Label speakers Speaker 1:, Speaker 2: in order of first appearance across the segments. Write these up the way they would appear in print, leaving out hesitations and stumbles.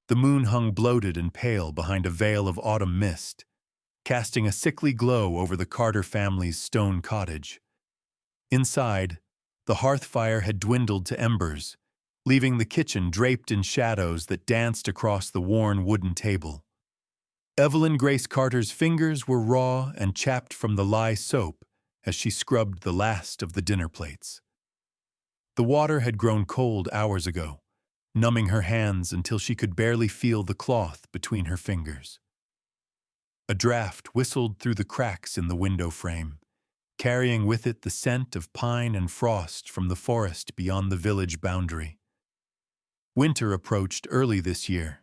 Speaker 1: The moon hung bloated and pale behind a veil of autumn mist, casting a sickly glow over the Carter family's stone cottage. Inside, the hearth fire had dwindled to embers, leaving the kitchen draped in shadows that danced across the worn wooden table. Evelyn Grace Carter's fingers were raw and chapped from the lye soap as she scrubbed the last of the dinner plates. The water had grown cold hours ago, numbing her hands until she could barely feel the cloth between her fingers. A draft whistled through the cracks in the window frame, carrying with it the scent of pine and frost from the forest beyond the village boundary. Winter approached early this year.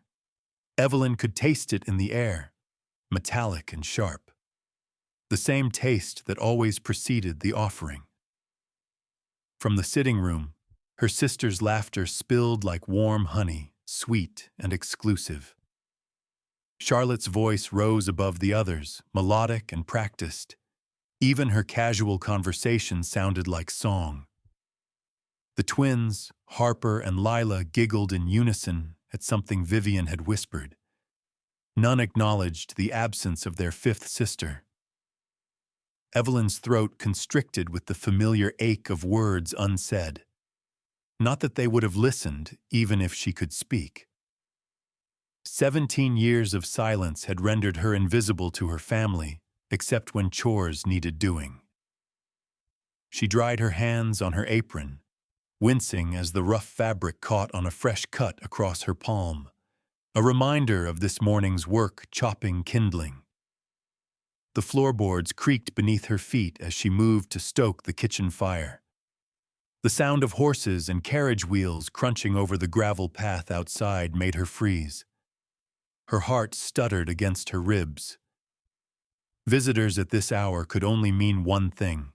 Speaker 1: Evelyn could taste it in the air, metallic and sharp. The same taste that always preceded the offering. From the sitting room, her sister's laughter spilled like warm honey, sweet and exclusive. Charlotte's voice rose above the others, melodic and practiced. Even her casual conversation sounded like song. The twins, Harper and Lila, giggled in unison at something Vivian had whispered. None acknowledged the absence of their fifth sister. Evelyn's throat constricted with the familiar ache of words unsaid. Not that they would have listened, even if she could speak. 17 years of silence had rendered her invisible to her family, except when chores needed doing. She dried her hands on her apron, wincing as the rough fabric caught on a fresh cut across her palm, a reminder of this morning's work chopping kindling. The floorboards creaked beneath her feet as she moved to stoke the kitchen fire. The sound of horses and carriage wheels crunching over the gravel path outside made her freeze. Her heart stuttered against her ribs. Visitors at this hour could only mean one thing.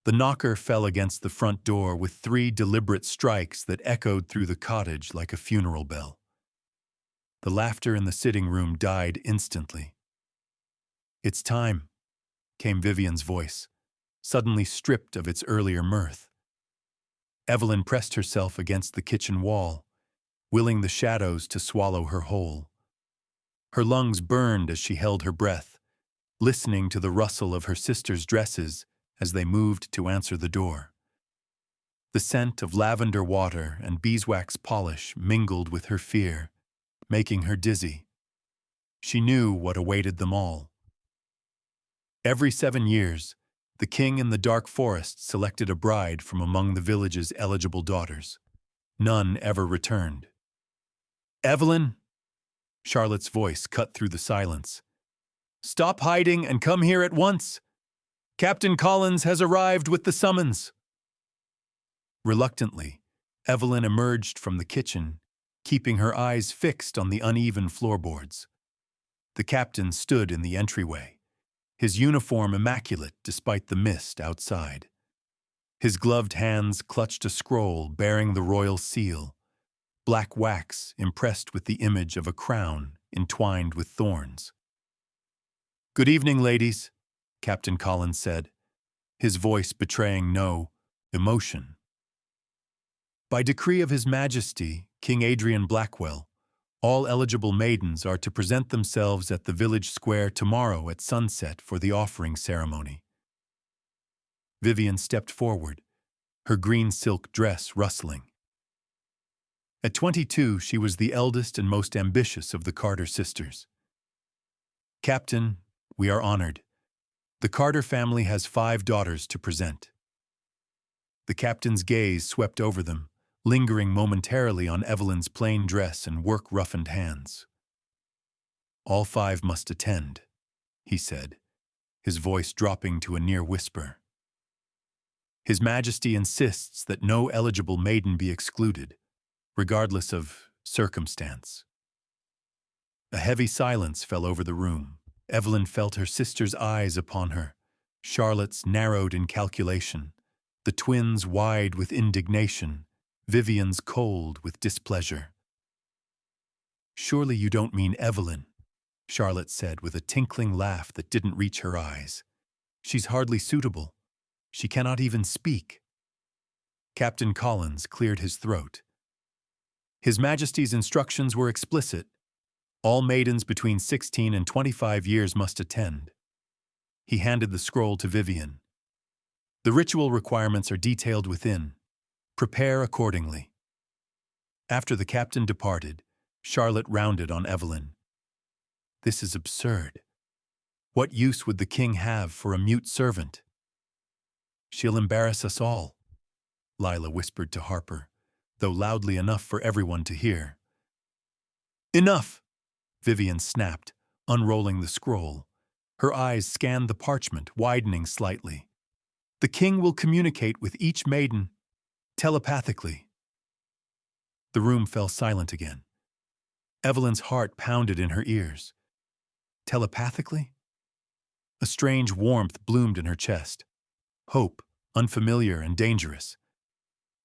Speaker 1: The knocker fell against the front door with 3 deliberate strikes that echoed through the cottage like a funeral bell. The laughter in the sitting room died instantly. "It's time," came Vivian's voice, suddenly stripped of its earlier mirth. Evelyn pressed herself against the kitchen wall, willing the shadows to swallow her whole. Her lungs burned as she held her breath, listening to the rustle of her sister's dresses as they moved to answer the door. The scent of lavender water and beeswax polish mingled with her fear, making her dizzy. She knew what awaited them all. Every 7 years, the king in the dark forest selected a bride from among the village's eligible daughters. None ever returned. "Evelyn!" Charlotte's voice cut through the silence. "Stop hiding and come here at once! Captain Collins has arrived with the summons!" Reluctantly, Evelyn emerged from the kitchen, keeping her eyes fixed on the uneven floorboards. The captain stood in the entryway, his uniform immaculate despite the mist outside. His gloved hands clutched a scroll bearing the royal seal, black wax impressed with the image of a crown entwined with thorns. "Good evening, ladies," Captain Collins said, his voice betraying no emotion. "By decree of His Majesty, King Adrian Blackwell, all eligible maidens are to present themselves at the village square tomorrow at sunset for the offering ceremony." Vivian stepped forward, her green silk dress rustling. At 22, she was the eldest and most ambitious of the Carter sisters. "Captain, we are honored. The Carter family has 5 daughters to present." The captain's gaze swept over them, lingering momentarily on Evelyn's plain dress and work-roughened hands. "All 5 must attend," he said, his voice dropping to a near whisper. "His Majesty insists that no eligible maiden be excluded, regardless of circumstance." A heavy silence fell over the room. Evelyn felt her sister's eyes upon her, Charlotte's narrowed in calculation, the twins wide with indignation, Vivian's cold with displeasure. "Surely you don't mean Evelyn," Charlotte said with a tinkling laugh that didn't reach her eyes. "She's hardly suitable. She cannot even speak." Captain Collins cleared his throat. His Majesty's instructions were explicit. All maidens between 16 and 25 years must attend. He handed the scroll to Vivian. The ritual requirements are detailed within. Prepare accordingly. After the captain departed, Charlotte rounded on Evelyn. This is absurd. What use would the king have for a mute servant? She'll embarrass us all, Lila whispered to Harper, though loudly enough for everyone to hear. Enough! Vivian snapped, unrolling the scroll. Her eyes scanned the parchment, widening slightly. The king will communicate with each maiden, telepathically. The room fell silent again. Evelyn's heart pounded in her ears. Telepathically? A strange warmth bloomed in her chest. Hope, unfamiliar and dangerous.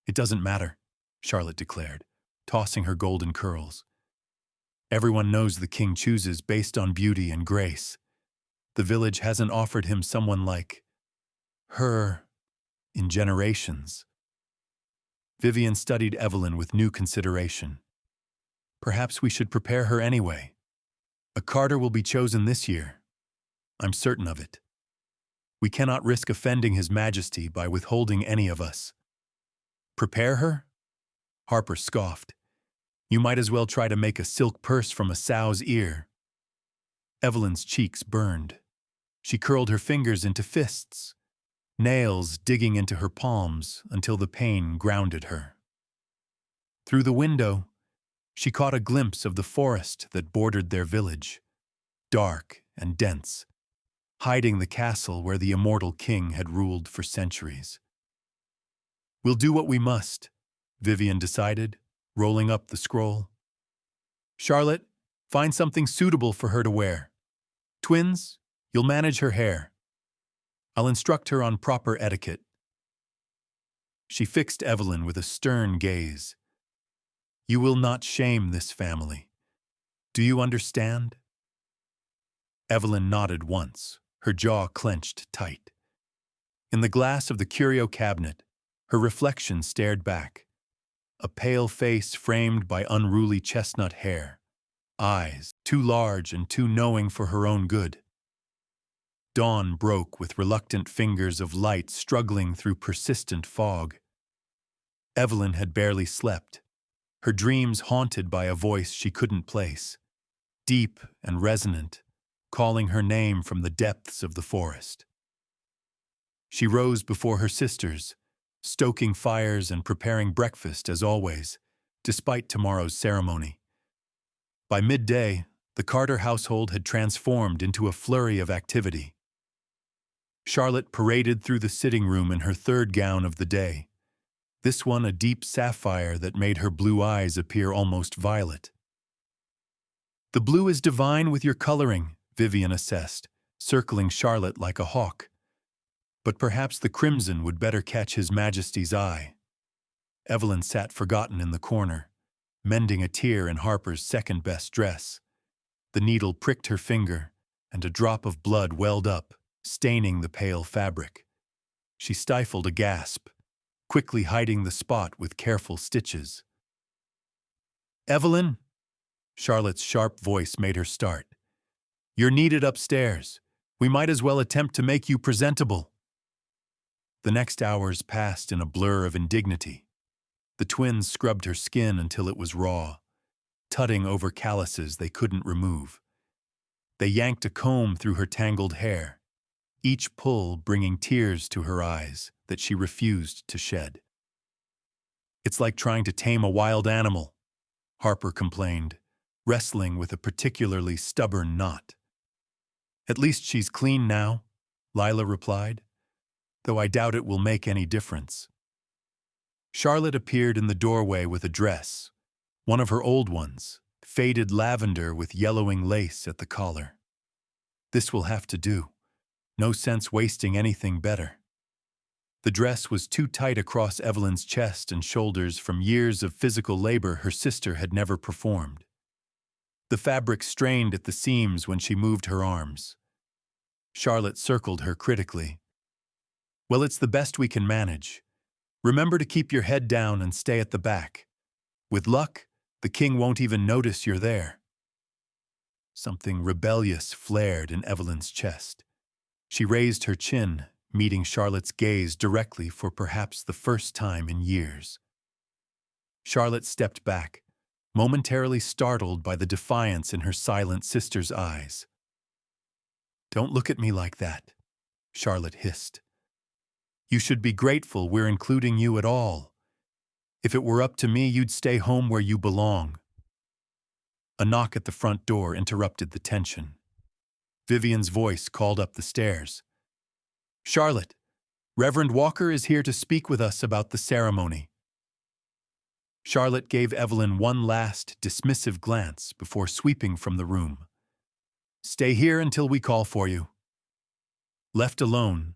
Speaker 1: It doesn't matter, Charlotte declared, tossing her golden curls. Everyone knows the king chooses based on beauty and grace. The village hasn't offered him someone like her in generations. Vivian studied Evelyn with new consideration. Perhaps we should prepare her anyway. A Carter will be chosen this year. I'm certain of it. We cannot risk offending His Majesty by withholding any of us. Prepare her? Harper scoffed. You might as well try to make a silk purse from a sow's ear. Evelyn's cheeks burned. She curled her fingers into fists, nails digging into her palms until the pain grounded her. Through the window, she caught a glimpse of the forest that bordered their village, dark and dense, hiding the castle where the immortal king had ruled for centuries. We'll do what we must, Vivian decided, rolling up the scroll. Charlotte, find something suitable for her to wear. Twins, you'll manage her hair. I'll instruct her on proper etiquette. She fixed Evelyn with a stern gaze. You will not shame this family. Do you understand? Evelyn nodded once, her jaw clenched tight. In the glass of the curio cabinet, her reflection stared back. A pale face framed by unruly chestnut hair. Eyes, too large and too knowing for her own good. Dawn broke with reluctant fingers of light struggling through persistent fog. Evelyn had barely slept, her dreams haunted by a voice she couldn't place, deep and resonant, calling her name from the depths of the forest. She rose before her sisters, stoking fires and preparing breakfast as always, despite tomorrow's ceremony. By midday, the Carter household had transformed into a flurry of activity. Charlotte paraded through the sitting room in her third gown of the day, this one a deep sapphire that made her blue eyes appear almost violet. The blue is divine with your coloring, Vivian assessed, circling Charlotte like a hawk. But perhaps the crimson would better catch His Majesty's eye. Evelyn sat forgotten in the corner, mending a tear in Harper's second-best dress. The needle pricked her finger, and a drop of blood welled up, staining the pale fabric. She stifled a gasp, quickly hiding the spot with careful stitches. Evelyn? Charlotte's sharp voice made her start. You're needed upstairs. We might as well attempt to make you presentable. The next hours passed in a blur of indignity. The twins scrubbed her skin until it was raw, tutting over calluses they couldn't remove. They yanked a comb through her tangled hair, each pull bringing tears to her eyes that she refused to shed. It's like trying to tame a wild animal, Harper complained, wrestling with a particularly stubborn knot. At least she's clean now, Lila replied, though I doubt it will make any difference. Charlotte appeared in the doorway with a dress, one of her old ones, faded lavender with yellowing lace at the collar. This will have to do. No sense wasting anything better. The dress was too tight across Evelyn's chest and shoulders from years of physical labor her sister had never performed. The fabric strained at the seams when she moved her arms. Charlotte circled her critically. Well, it's the best we can manage. Remember to keep your head down and stay at the back. With luck, The king won't even notice you're there." Something rebellious flared in Evelyn's chest. She raised her chin, meeting Charlotte's gaze directly for perhaps the first time in years. Charlotte stepped back, momentarily startled by the defiance in her silent sister's eyes. "Don't look at me like that," Charlotte hissed. "You should be grateful we're including you at all. If it were up to me, you'd stay home where you belong." A knock at the front door interrupted the tension. Vivian's voice called up the stairs. "Charlotte, Reverend Walker is here to speak with us about the ceremony." Charlotte gave Evelyn one last, dismissive glance before sweeping from the room. "Stay here until we call for you." Left alone,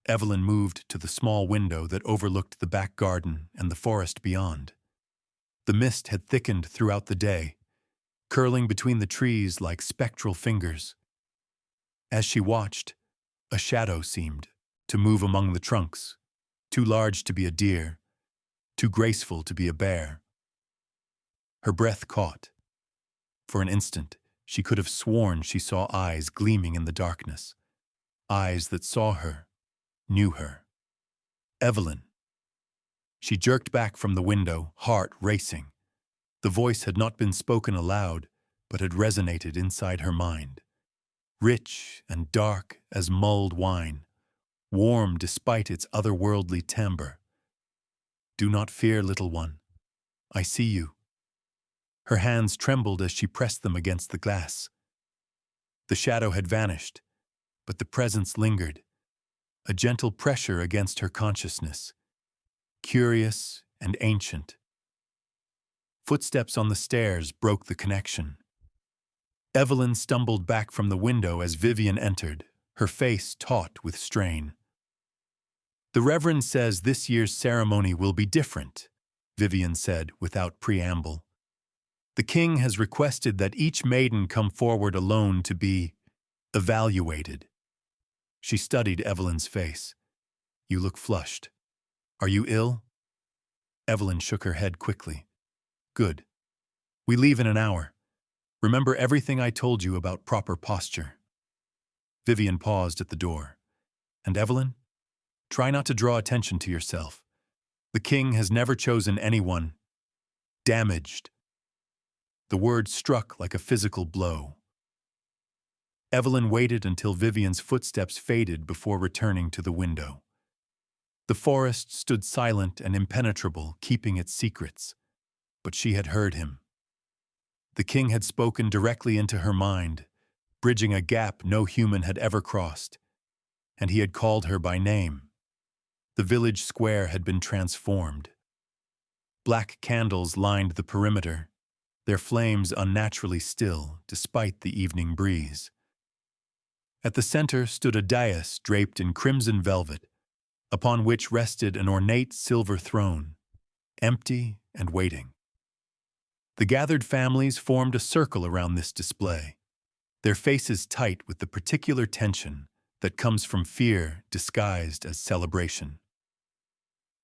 Speaker 1: Evelyn moved to the small window that overlooked the back garden and the forest beyond. The mist had thickened throughout the day, curling between the trees like spectral fingers. As she watched, a shadow seemed to move among the trunks, too large to be a deer, too graceful to be a bear. Her breath caught. For an instant, she could have sworn she saw eyes gleaming in the darkness, eyes that saw her, knew her. Evelyn. She jerked back from the window, heart racing. The voice had not been spoken aloud, but had resonated inside her mind. Rich and dark as mulled wine, warm despite its otherworldly timbre. "Do not fear, little one. I see you." Her hands trembled as she pressed them against the glass. The shadow had vanished, but the presence lingered, a gentle pressure against her consciousness, curious and ancient. Footsteps on the stairs broke the connection. Evelyn stumbled back from the window as Vivian entered, her face taut with strain. "The Reverend says this year's ceremony will be different," Vivian said without preamble. "The king has requested that each maiden come forward alone to be evaluated." She studied Evelyn's face. "You look flushed. Are you ill?" Evelyn shook her head quickly. "Good. We leave in an hour. Remember everything I told you about proper posture." Vivian paused at the door. "And Evelyn, try not to draw attention to yourself. The king has never chosen anyone damaged." The word struck like a physical blow. Evelyn waited until Vivian's footsteps faded before returning to the window. The forest stood silent and impenetrable, keeping its secrets. But she had heard him. The king had spoken directly into her mind, bridging a gap no human had ever crossed, and he had called her by name. The village square had been transformed. Black candles lined the perimeter, their flames unnaturally still despite the evening breeze. At the center stood a dais draped in crimson velvet, upon which rested an ornate silver throne, empty and waiting. The gathered families formed a circle around this display, their faces tight with the particular tension that comes from fear disguised as celebration.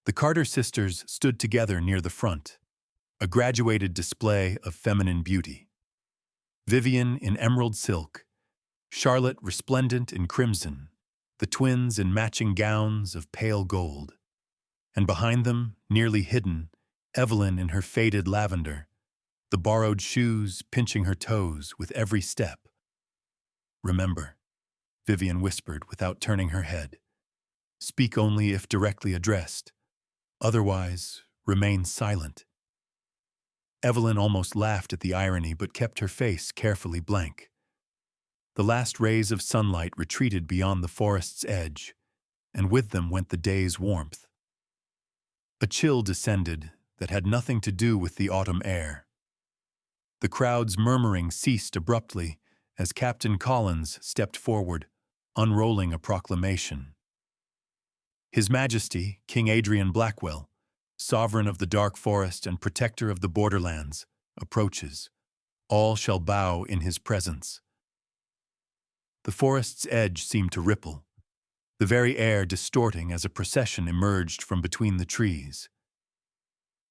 Speaker 1: The Carter sisters stood together near the front, a graduated display of feminine beauty. Vivian in emerald silk, Charlotte resplendent in crimson, the twins in matching gowns of pale gold. And behind them, nearly hidden, Evelyn in her faded lavender, the borrowed shoes pinching her toes with every step. "Remember," Vivian whispered without turning her head. "Speak only if directly addressed. Otherwise, remain silent." Evelyn almost laughed at the irony but kept her face carefully blank. The last rays of sunlight retreated beyond the forest's edge, and with them went the day's warmth. A chill descended that had nothing to do with the autumn air. The crowd's murmuring ceased abruptly as Captain Collins stepped forward, unrolling a proclamation. "His Majesty, King Adrian Blackwell, sovereign of the dark forest and protector of the borderlands, approaches. All shall bow in his presence." The forest's edge seemed to ripple, the very air distorting as a procession emerged from between the trees.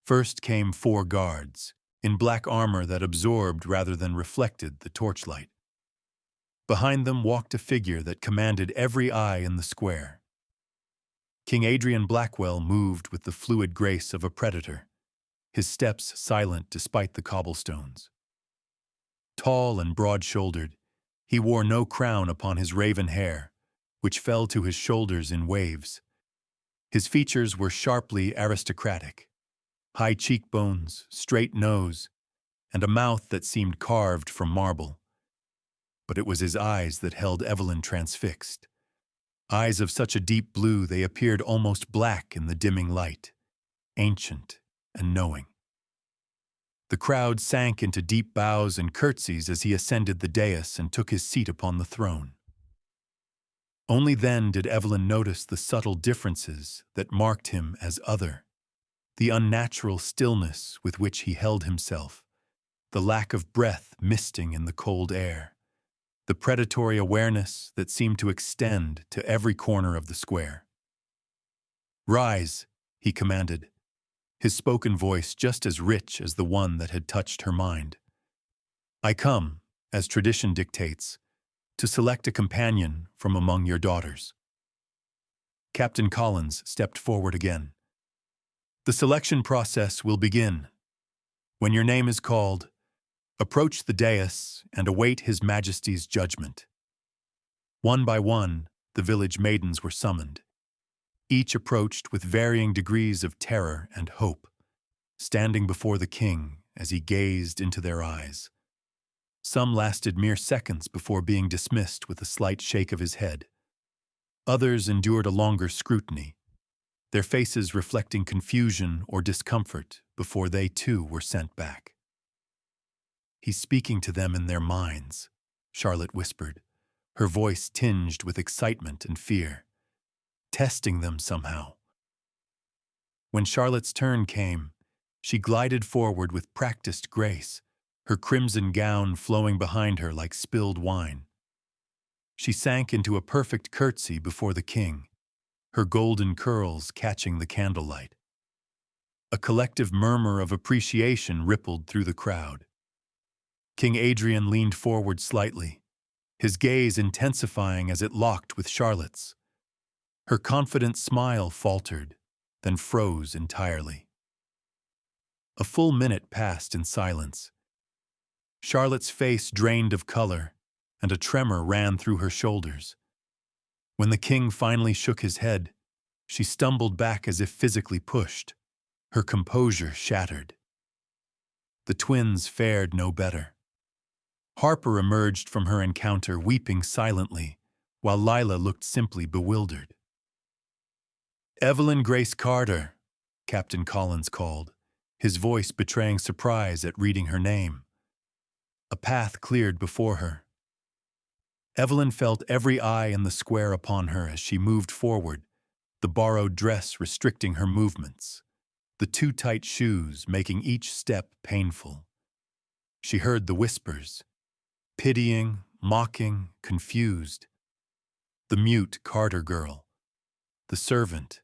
Speaker 1: First came 4 guards, in black armor that absorbed rather than reflected the torchlight. Behind them walked a figure that commanded every eye in the square. King Adrian Blackwell moved with the fluid grace of a predator, his steps silent despite the cobblestones. Tall and broad-shouldered, he wore no crown upon his raven hair, which fell to his shoulders in waves. His features were sharply aristocratic, high cheekbones, straight nose, and a mouth that seemed carved from marble. But it was his eyes that held Evelyn transfixed. Eyes of such a deep blue they appeared almost black in the dimming light, ancient and knowing. The crowd sank into deep bows and curtsies as he ascended the dais and took his seat upon the throne. Only then did Evelyn notice the subtle differences that marked him as other, the unnatural stillness with which he held himself, the lack of breath misting in the cold air, the predatory awareness that seemed to extend to every corner of the square. "Rise," he commanded, his spoken voice just as rich as the one that had touched her mind. "I come, as tradition dictates, to select a companion from among your daughters." Captain Collins stepped forward again. "The selection process will begin. When your name is called, approach the dais and await His Majesty's judgment." One by one, the village maidens were summoned. Each approached with varying degrees of terror and hope, standing before the king as he gazed into their eyes. Some lasted mere seconds before being dismissed with a slight shake of his head. Others endured a longer scrutiny, their faces reflecting confusion or discomfort before they too were sent back. "He's speaking to them in their minds," Charlotte whispered, her voice tinged with excitement and fear. "Testing them somehow." When Charlotte's turn came, she glided forward with practiced grace, her crimson gown flowing behind her like spilled wine. She sank into a perfect curtsy before the king, her golden curls catching the candlelight. A collective murmur of appreciation rippled through the crowd. King Adrian leaned forward slightly, his gaze intensifying as it locked with Charlotte's. Her confident smile faltered, then froze entirely. A full minute passed in silence. Charlotte's face drained of color, and a tremor ran through her shoulders. When the king finally shook his head, she stumbled back as if physically pushed, her composure shattered. The twins fared no better. Harper emerged from her encounter weeping silently, while Lila looked simply bewildered. "Evelyn Grace Carter," Captain Collins called, his voice betraying surprise at reading her name. A path cleared before her. Evelyn felt every eye in the square upon her as she moved forward, the borrowed dress restricting her movements, the too tight shoes making each step painful. She heard the whispers, pitying, mocking, confused. The mute Carter girl, the servant,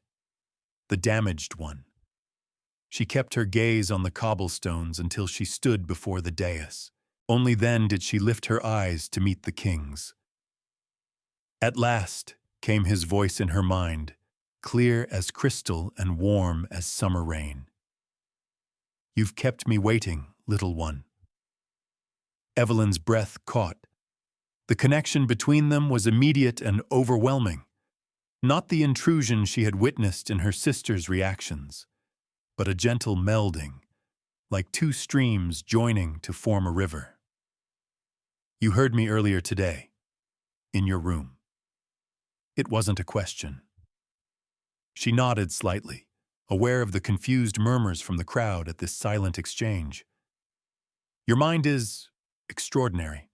Speaker 1: the damaged one. She kept her gaze on the cobblestones until she stood before the dais. Only then did she lift her eyes to meet the king's. At last came his voice in her mind, clear as crystal and warm as summer rain. "You've kept me waiting, little one." Evelyn's breath caught. The connection between them was immediate and overwhelming. Not the intrusion she had witnessed in her sister's reactions, but a gentle melding, like two streams joining to form a river. "You heard me earlier today, in your room." It wasn't a question. She nodded slightly, aware of the confused murmurs from the crowd at this silent exchange. "Your mind is extraordinary."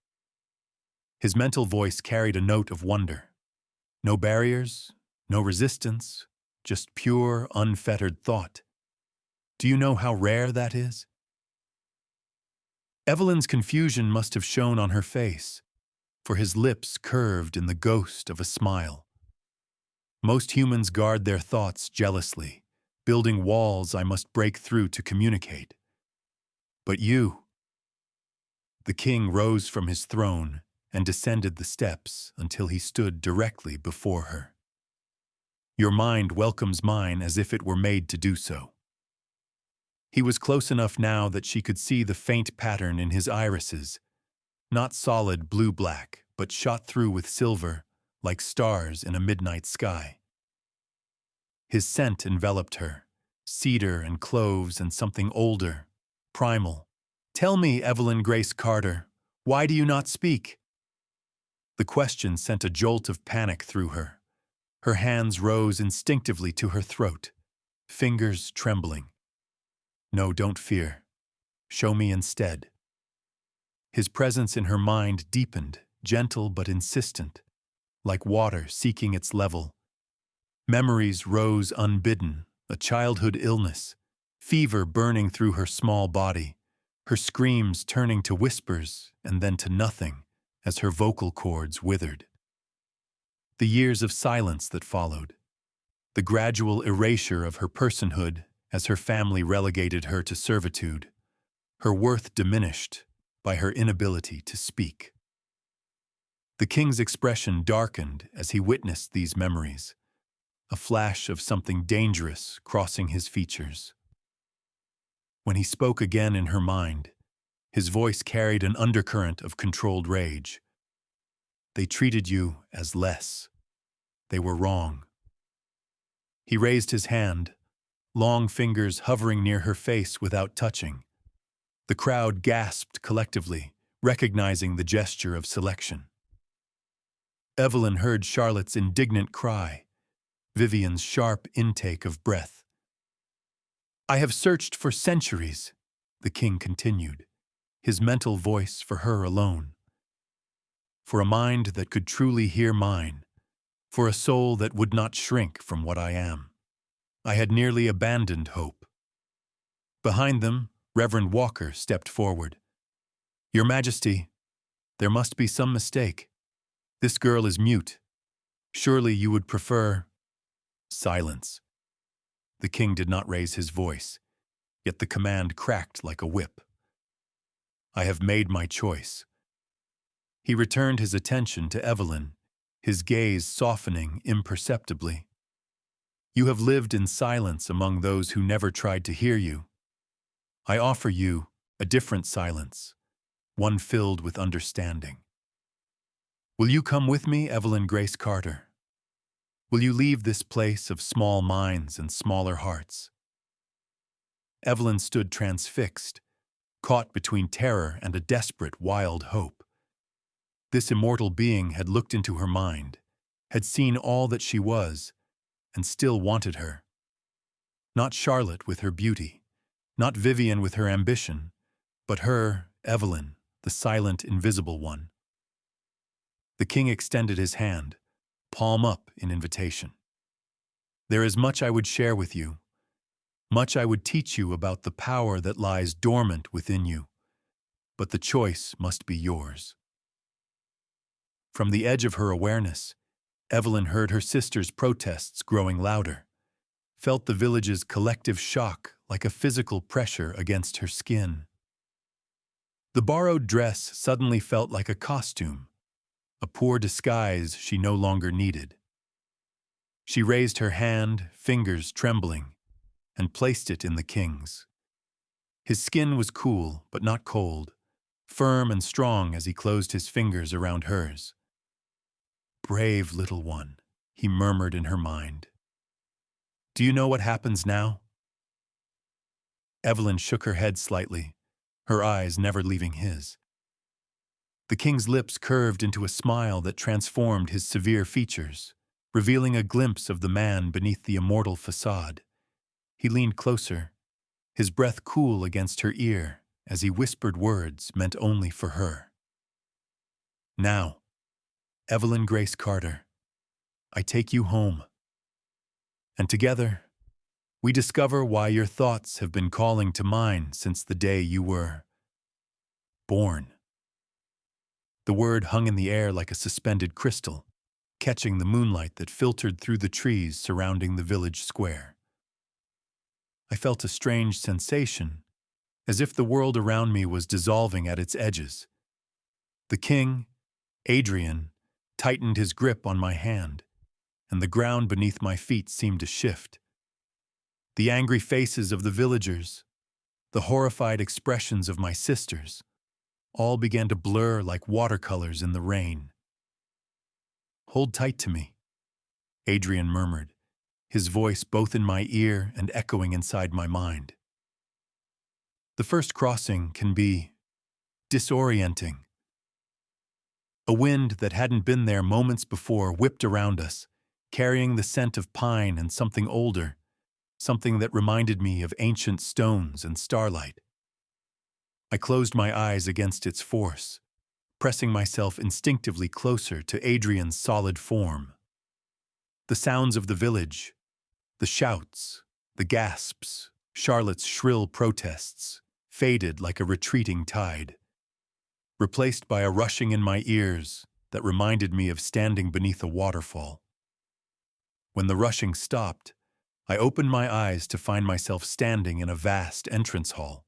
Speaker 1: His mental voice carried a note of wonder. No barriers, no resistance, just pure, unfettered thought. Do you know how rare that is? Evelyn's confusion must have shown on her face, for his lips curved in the ghost of a smile. Most humans guard their thoughts jealously, building walls I must break through to communicate. But you. The king rose from his throne and descended the steps until he stood directly before her. Your mind welcomes mine as if it were made to do so. He was close enough now that she could see the faint pattern in his irises, not solid blue-black, but shot through with silver, like stars in a midnight sky. His scent enveloped her, cedar and cloves and something older, primal. Tell me, Evelyn Grace Carter, why do you not speak? The question sent a jolt of panic through her. Her hands rose instinctively to her throat, fingers trembling. No, don't fear. Show me instead. His presence in her mind deepened, gentle but insistent, like water seeking its level. Memories rose unbidden, a childhood illness, fever burning through her small body, her screams turning to whispers and then to nothing as her vocal cords withered. The years of silence that followed, the gradual erasure of her personhood as her family relegated her to servitude, her worth diminished by her inability to speak. The king's expression darkened as he witnessed these memories, a flash of something dangerous crossing his features. When he spoke again in her mind, his voice carried an undercurrent of controlled rage. They treated you as less. They were wrong. He raised his hand, long fingers hovering near her face without touching. The crowd gasped collectively, recognizing the gesture of selection. Evelyn heard Charlotte's indignant cry, Vivian's sharp intake of breath. I have searched for centuries, the king continued, his mental voice for her alone. For a mind that could truly hear mine, for a soul that would not shrink from what I am. I had nearly abandoned hope. Behind them, Reverend Walker stepped forward. Your Majesty, there must be some mistake. This girl is mute. Surely you would prefer... Silence. The king did not raise his voice, yet the command cracked like a whip. I have made my choice. He returned his attention to Evelyn, his gaze softening imperceptibly. You have lived in silence among those who never tried to hear you. I offer you a different silence, one filled with understanding. Will you come with me, Evelyn Grace Carter? Will you leave this place of small minds and smaller hearts? Evelyn stood transfixed, caught between terror and a desperate, wild hope. This immortal being had looked into her mind, had seen all that she was, and still wanted her. Not Charlotte with her beauty, not Vivian with her ambition, but her, Evelyn, the silent, invisible one. The king extended his hand, palm up in invitation. There is much I would share with you, much I would teach you about the power that lies dormant within you, but the choice must be yours. From the edge of her awareness, Evelyn heard her sister's protests growing louder, felt the village's collective shock like a physical pressure against her skin. The borrowed dress suddenly felt like a costume, a poor disguise she no longer needed. She raised her hand, fingers trembling, and placed it in the king's. His skin was cool, but not cold, firm and strong as he closed his fingers around hers. Brave little one, he murmured in her mind. Do you know what happens now? Evelyn shook her head slightly, her eyes never leaving his. The king's lips curved into a smile that transformed his severe features, revealing a glimpse of the man beneath the immortal facade. He leaned closer, his breath cool against her ear as he whispered words meant only for her. Now, Evelyn Grace Carter, I take you home. And together, we discover why your thoughts have been calling to mine since the day you were born. The word hung in the air like a suspended crystal, catching the moonlight that filtered through the trees surrounding the village square. I felt a strange sensation, as if the world around me was dissolving at its edges. The king, Adrian, tightened his grip on my hand, and the ground beneath my feet seemed to shift. The angry faces of the villagers, the horrified expressions of my sisters, all began to blur like watercolors in the rain. "Hold tight to me," Adrian murmured, his voice both in my ear and echoing inside my mind. The first crossing can be disorienting. A wind that hadn't been there moments before whipped around us, carrying the scent of pine and something older, something that reminded me of ancient stones and starlight. I closed my eyes against its force, pressing myself instinctively closer to Adrian's solid form. The sounds of the village, the shouts, the gasps, Charlotte's shrill protests, faded like a retreating tide, replaced by a rushing in my ears that reminded me of standing beneath a waterfall. When the rushing stopped, I opened my eyes to find myself standing in a vast entrance hall.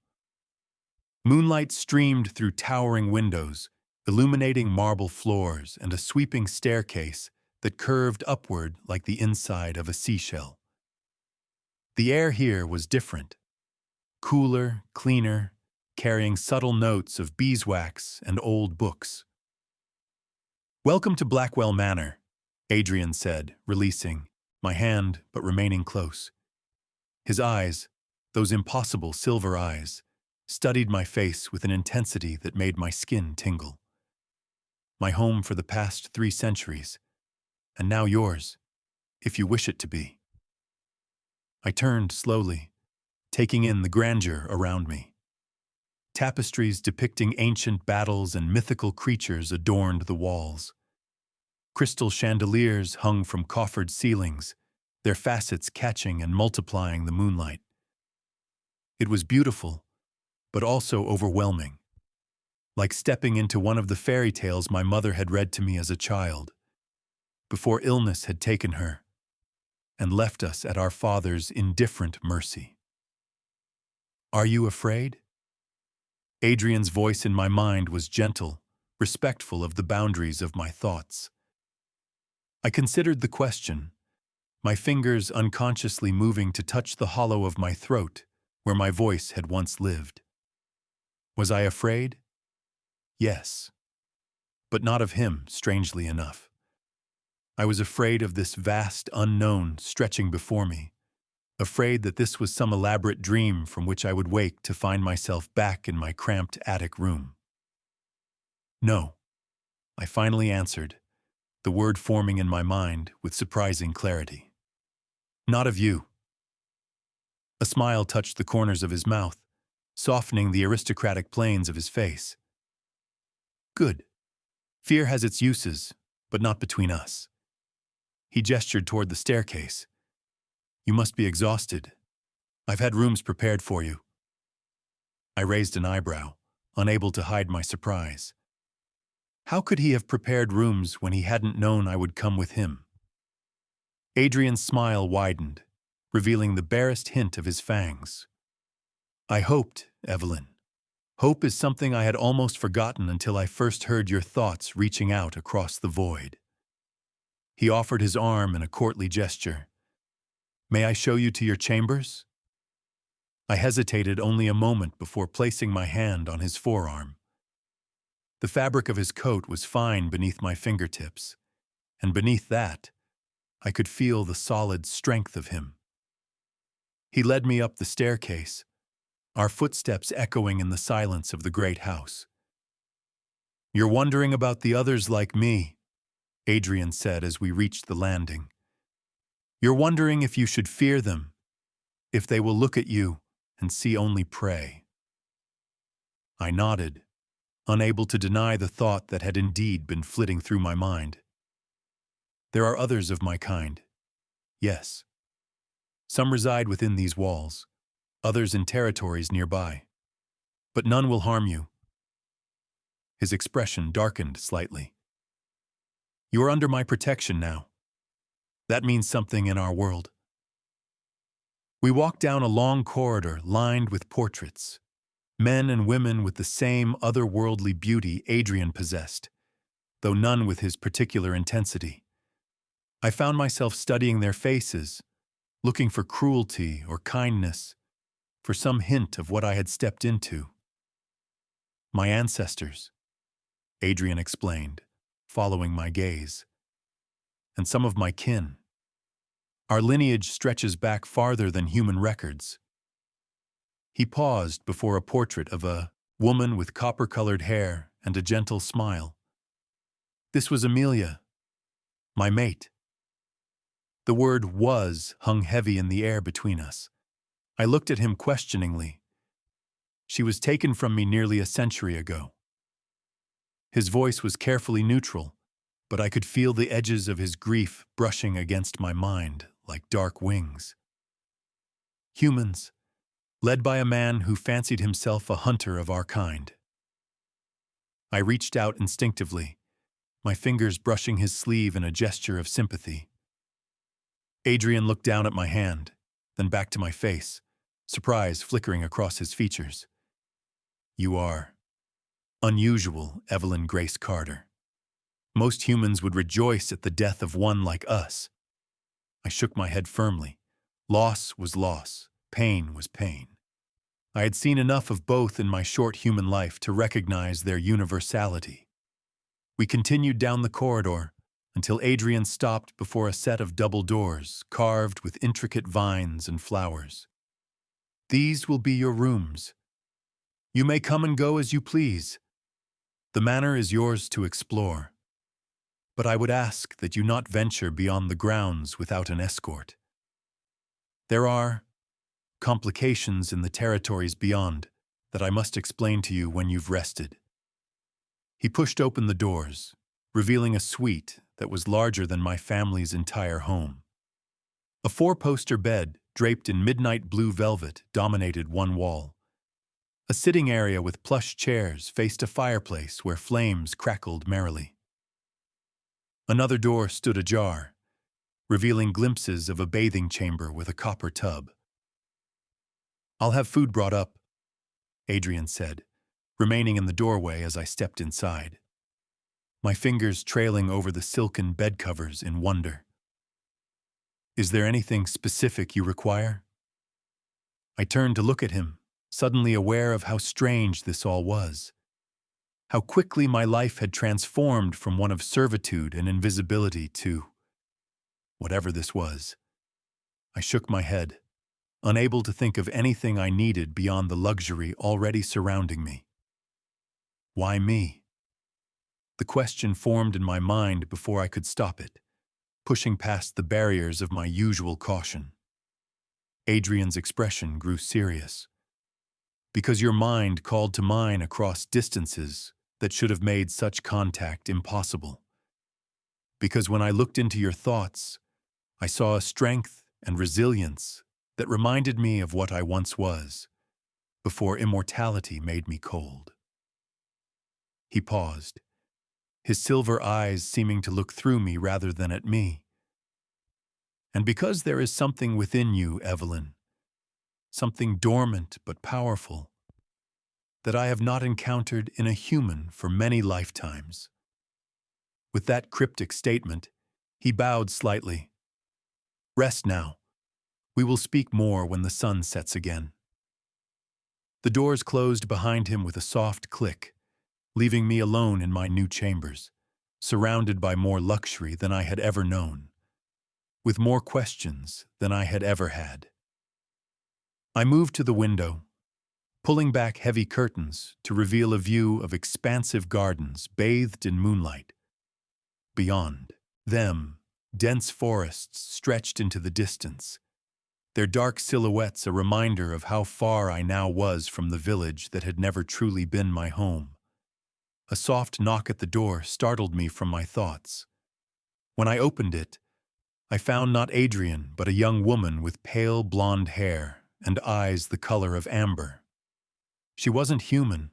Speaker 1: Moonlight streamed through towering windows, illuminating marble floors and a sweeping staircase that curved upward like the inside of a seashell. The air here was different, cooler, cleaner, carrying subtle notes of beeswax and old books. "Welcome to Blackwell Manor," Adrian said, releasing my hand but remaining close. His eyes, those impossible silver eyes, studied my face with an intensity that made my skin tingle. "My home for the past 3 centuries, and now yours, if you wish it to be." I turned slowly, taking in the grandeur around me. Tapestries depicting ancient battles and mythical creatures adorned the walls. Crystal chandeliers hung from coffered ceilings, their facets catching and multiplying the moonlight. It was beautiful, but also overwhelming, like stepping into one of the fairy tales my mother had read to me as a child, before illness had taken her and left us at our father's indifferent mercy. "Are you afraid?" Adrian's voice in my mind was gentle, respectful of the boundaries of my thoughts. I considered the question, my fingers unconsciously moving to touch the hollow of my throat where my voice had once lived. Was I afraid? Yes. But not of him, strangely enough. I was afraid of this vast unknown stretching before me, afraid that this was some elaborate dream from which I would wake to find myself back in my cramped attic room. "No," I finally answered, the word forming in my mind with surprising clarity. "Not of you." A smile touched the corners of his mouth, softening the aristocratic planes of his face. "Good. Fear has its uses, but not between us." He gestured toward the staircase. "You must be exhausted. I've had rooms prepared for you." I raised an eyebrow, unable to hide my surprise. How could he have prepared rooms when he hadn't known I would come with him? Adrian's smile widened, revealing the barest hint of his fangs. "I hoped, Evelyn. Hope is something I had almost forgotten until I first heard your thoughts reaching out across the void." He offered his arm in a courtly gesture. "May I show you to your chambers?" I hesitated only a moment before placing my hand on his forearm. The fabric of his coat was fine beneath my fingertips, and beneath that, I could feel the solid strength of him. He led me up the staircase, our footsteps echoing in the silence of the great house. "You're wondering about the others like me," Adrian said as we reached the landing. "You're wondering if you should fear them, if they will look at you and see only prey." I nodded, unable to deny the thought that had indeed been flitting through my mind. There are others of my kind, yes. Some reside within these walls, others in territories nearby. But none will harm you. His expression darkened slightly. "You are under my protection now. That means something in our world." We walked down a long corridor lined with portraits, Men and women with the same otherworldly beauty Adrian possessed, though none with his particular intensity. I found myself studying their faces, looking for cruelty or kindness, for some hint of what I had stepped into. My ancestors, Adrian explained, following my gaze, and some of my kin. Our lineage stretches back farther than human records. He paused before a portrait of a woman with copper-colored hair and a gentle smile. This was Amelia, my mate. The word "was" hung heavy in the air between us. I looked at him questioningly. She was taken from me nearly a century ago. His voice was carefully neutral, but I could feel the edges of his grief brushing against my mind like dark wings. Humans, led by a man who fancied himself a hunter of our kind. I reached out instinctively, my fingers brushing his sleeve in a gesture of sympathy. Adrian looked down at my hand, then back to my face, surprise flickering across his features. You are unusual, Evelyn Grace Carter. Most humans would rejoice at the death of one like us. I shook my head firmly. Loss was loss, pain was pain. I had seen enough of both in my short human life to recognize their universality. We continued down the corridor until Adrian stopped before a set of double doors carved with intricate vines and flowers. These will be your rooms. You may come and go as you please. The manor is yours to explore. But I would ask that you not venture beyond the grounds without an escort. There are complications in the territories beyond that I must explain to you when you've rested. He pushed open the doors, revealing a suite that was larger than my family's entire home. A four-poster bed, draped in midnight blue velvet, dominated one wall. A sitting area with plush chairs faced a fireplace where flames crackled merrily. Another door stood ajar, revealing glimpses of a bathing chamber with a copper tub. I'll have food brought up, Adrian said, remaining in the doorway as I stepped inside, my fingers trailing over the silken bed covers in wonder. Is there anything specific you require? I turned to look at him, suddenly aware of how strange this all was. How quickly my life had transformed from one of servitude and invisibility to whatever this was. I shook my head, unable to think of anything I needed beyond the luxury already surrounding me. Why me? The question formed in my mind before I could stop it, pushing past the barriers of my usual caution. Adrian's expression grew serious. Because your mind called to mine across distances that should have made such contact impossible. Because when I looked into your thoughts, I saw a strength and resilience that reminded me of what I once was, before immortality made me cold. He paused, his silver eyes seeming to look through me rather than at me. And because there is something within you, Evelyn, something dormant but powerful, that I have not encountered in a human for many lifetimes. With that cryptic statement, he bowed slightly. Rest now. We will speak more when the sun sets again. The doors closed behind him with a soft click, leaving me alone in my new chambers, surrounded by more luxury than I had ever known, with more questions than I had ever had. I moved to the window, pulling back heavy curtains to reveal a view of expansive gardens bathed in moonlight. Beyond them, dense forests stretched into the distance, their dark silhouettes a reminder of how far I now was from the village that had never truly been my home. A soft knock at the door startled me from my thoughts. When I opened it, I found not Adrian, but a young woman with pale blonde hair and eyes the color of amber. She wasn't human.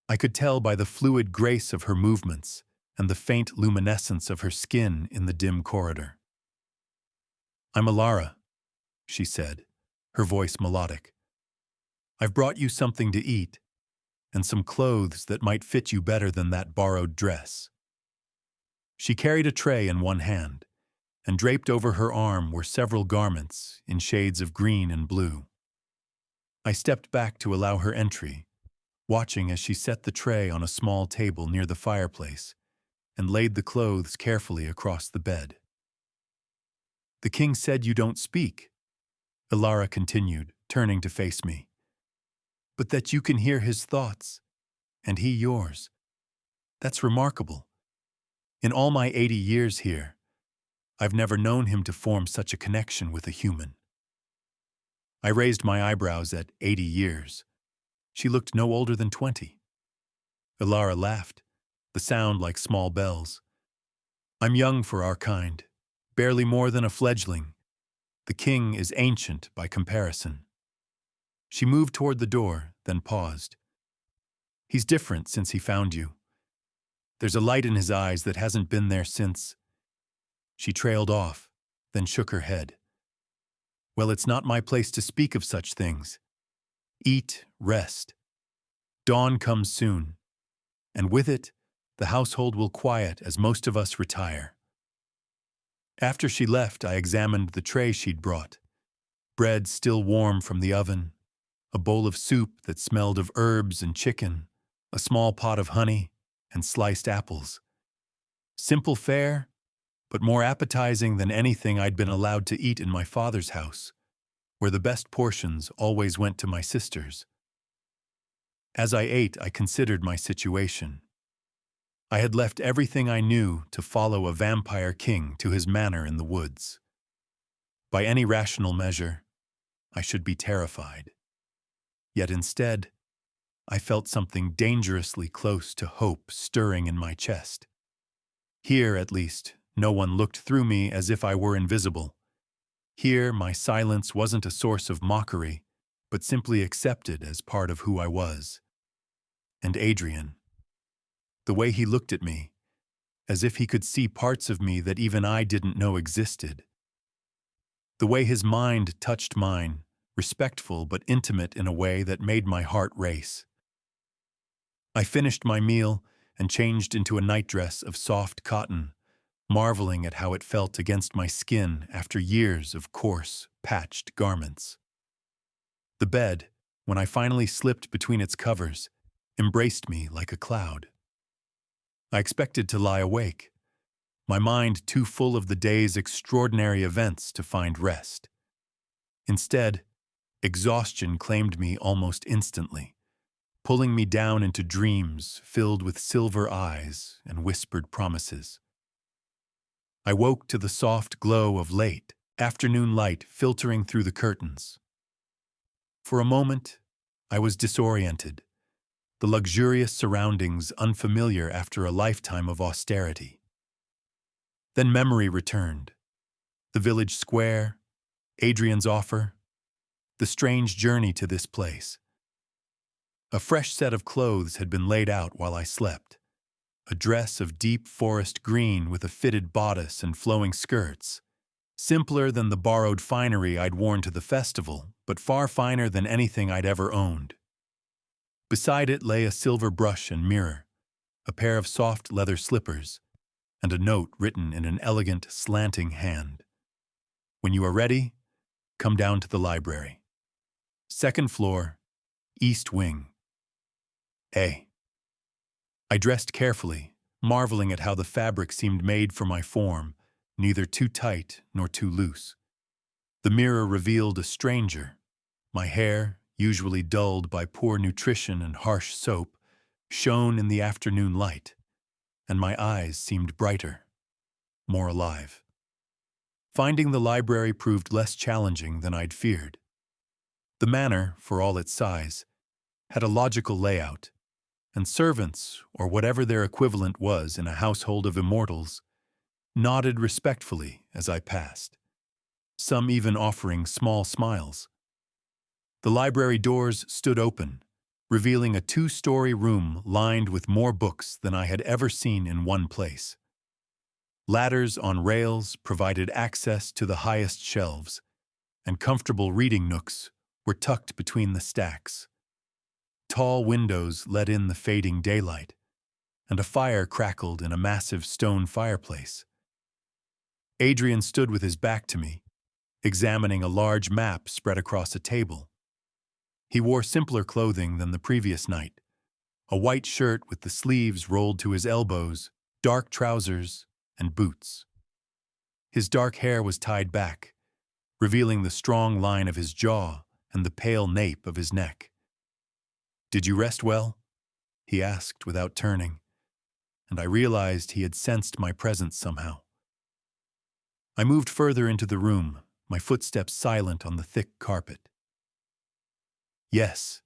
Speaker 1: I could tell by the fluid grace of her movements and the faint luminescence of her skin in the dim corridor. I'm Alara, she said, her voice melodic. I've brought you something to eat, and some clothes that might fit you better than that borrowed dress." She carried a tray in one hand, and draped over her arm were several garments in shades of green and blue. I stepped back to allow her entry, watching as she set the tray on a small table near the fireplace and laid the clothes carefully across the bed. "The king said you don't speak," Ilara continued, turning to face me, "but that you can hear his thoughts, and he yours. That's remarkable. In all my 80 years here, I've never known him to form such a connection with a human." I raised my eyebrows at 80 years. She looked no older than 20. Ilara laughed, the sound like small bells. "I'm young for our kind, barely more than a fledgling. The king is ancient by comparison." She moved toward the door, then paused. "He's different since he found you. There's a light in his eyes that hasn't been there since—" She trailed off, then shook her head. "Well, it's not my place to speak of such things. Eat, rest. Dawn comes soon, and with it, the household will quiet as most of us retire." After she left, I examined the tray she'd brought. Bread still warm from the oven, a bowl of soup that smelled of herbs and chicken, a small pot of honey, and sliced apples. Simple fare, but more appetizing than anything I'd been allowed to eat in my father's house, where the best portions always went to my sisters. As I ate, I considered my situation. I had left everything I knew to follow a vampire king to his manor in the woods. By any rational measure, I should be terrified. Yet instead, I felt something dangerously close to hope stirring in my chest. Here, at least, no one looked through me as if I were invisible. Here, my silence wasn't a source of mockery, but simply accepted as part of who I was. And Adrian, the way he looked at me, as if he could see parts of me that even I didn't know existed. The way his mind touched mine, respectful but intimate in a way that made my heart race. I finished my meal and changed into a nightdress of soft cotton, marveling at how it felt against my skin after years of coarse, patched garments. The bed, when I finally slipped between its covers, embraced me like a cloud. I expected to lie awake, my mind too full of the day's extraordinary events to find rest. Instead, exhaustion claimed me almost instantly, pulling me down into dreams filled with silver eyes and whispered promises. I woke to the soft glow of late afternoon light filtering through the curtains. For a moment, I was disoriented, the luxurious surroundings unfamiliar after a lifetime of austerity. Then memory returned. The village square, Adrian's offer, the strange journey to this place. A fresh set of clothes had been laid out while I slept. A dress of deep forest green with a fitted bodice and flowing skirts. Simpler than the borrowed finery I'd worn to the festival, but far finer than anything I'd ever owned. Beside it lay a silver brush and mirror, a pair of soft leather slippers, and a note written in an elegant, slanting hand. "When you are ready, come down to the library. Second floor, east wing. A." I dressed carefully, marveling at how the fabric seemed made for my form, neither too tight nor too loose. The mirror revealed a stranger. My hair, usually dulled by poor nutrition and harsh soap, shone in the afternoon light, and my eyes seemed brighter, more alive. Finding the library proved less challenging than I'd feared. The manor, for all its size, had a logical layout, and servants, or whatever their equivalent was in a household of immortals, nodded respectfully as I passed, some even offering small smiles. The library doors stood open, revealing a 2-story room lined with more books than I had ever seen in one place. Ladders on rails provided access to the highest shelves, and comfortable reading nooks were tucked between the stacks. Tall windows let in the fading daylight, and a fire crackled in a massive stone fireplace. Adrian stood with his back to me, examining a large map spread across a table. He wore simpler clothing than the previous night, a white shirt with the sleeves rolled to his elbows, dark trousers, and boots. His dark hair was tied back, revealing the strong line of his jaw and the pale nape of his neck. "Did you rest well?" he asked without turning, and I realized he had sensed my presence somehow. I moved further into the room, my footsteps silent on the thick carpet. "Yes,"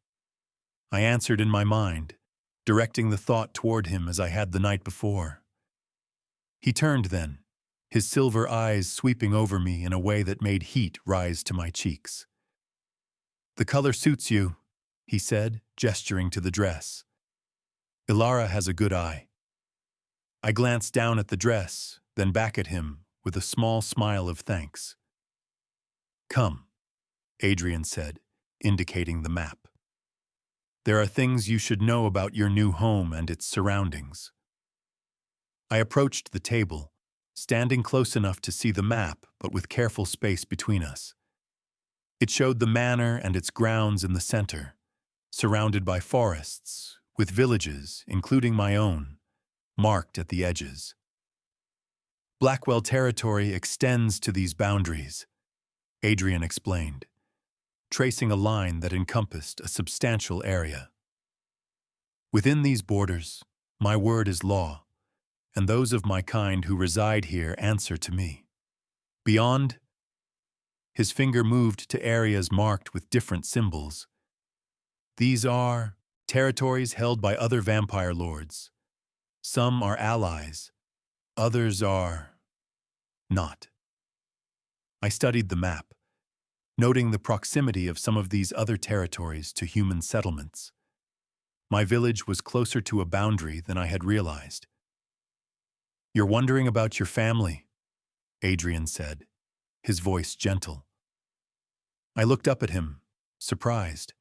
Speaker 1: I answered in my mind, directing the thought toward him as I had the night before. He turned then, his silver eyes sweeping over me in a way that made heat rise to my cheeks. "The color suits you," he said, gesturing to the dress. "Ilara has a good eye." I glanced down at the dress, then back at him, with a small smile of thanks. "Come," Adrian said, indicating the map. "There are things you should know about your new home and its surroundings." I approached the table, standing close enough to see the map, but with careful space between us. It showed the manor and its grounds in the center, surrounded by forests, with villages, including my own, marked at the edges. Blackwell territory extends to these boundaries, Adrian explained, tracing a line that encompassed a substantial area. "Within these borders, my word is law, and those of my kind who reside here answer to me. Beyond," his finger moved to areas marked with different symbols. "These are territories held by other vampire lords. Some are allies, others are not." I studied the map, noting the proximity of some of these other territories to human settlements. My village was closer to a boundary than I had realized. "You're wondering about your family," Adrian said, his voice gentle. I looked up at him, surprised.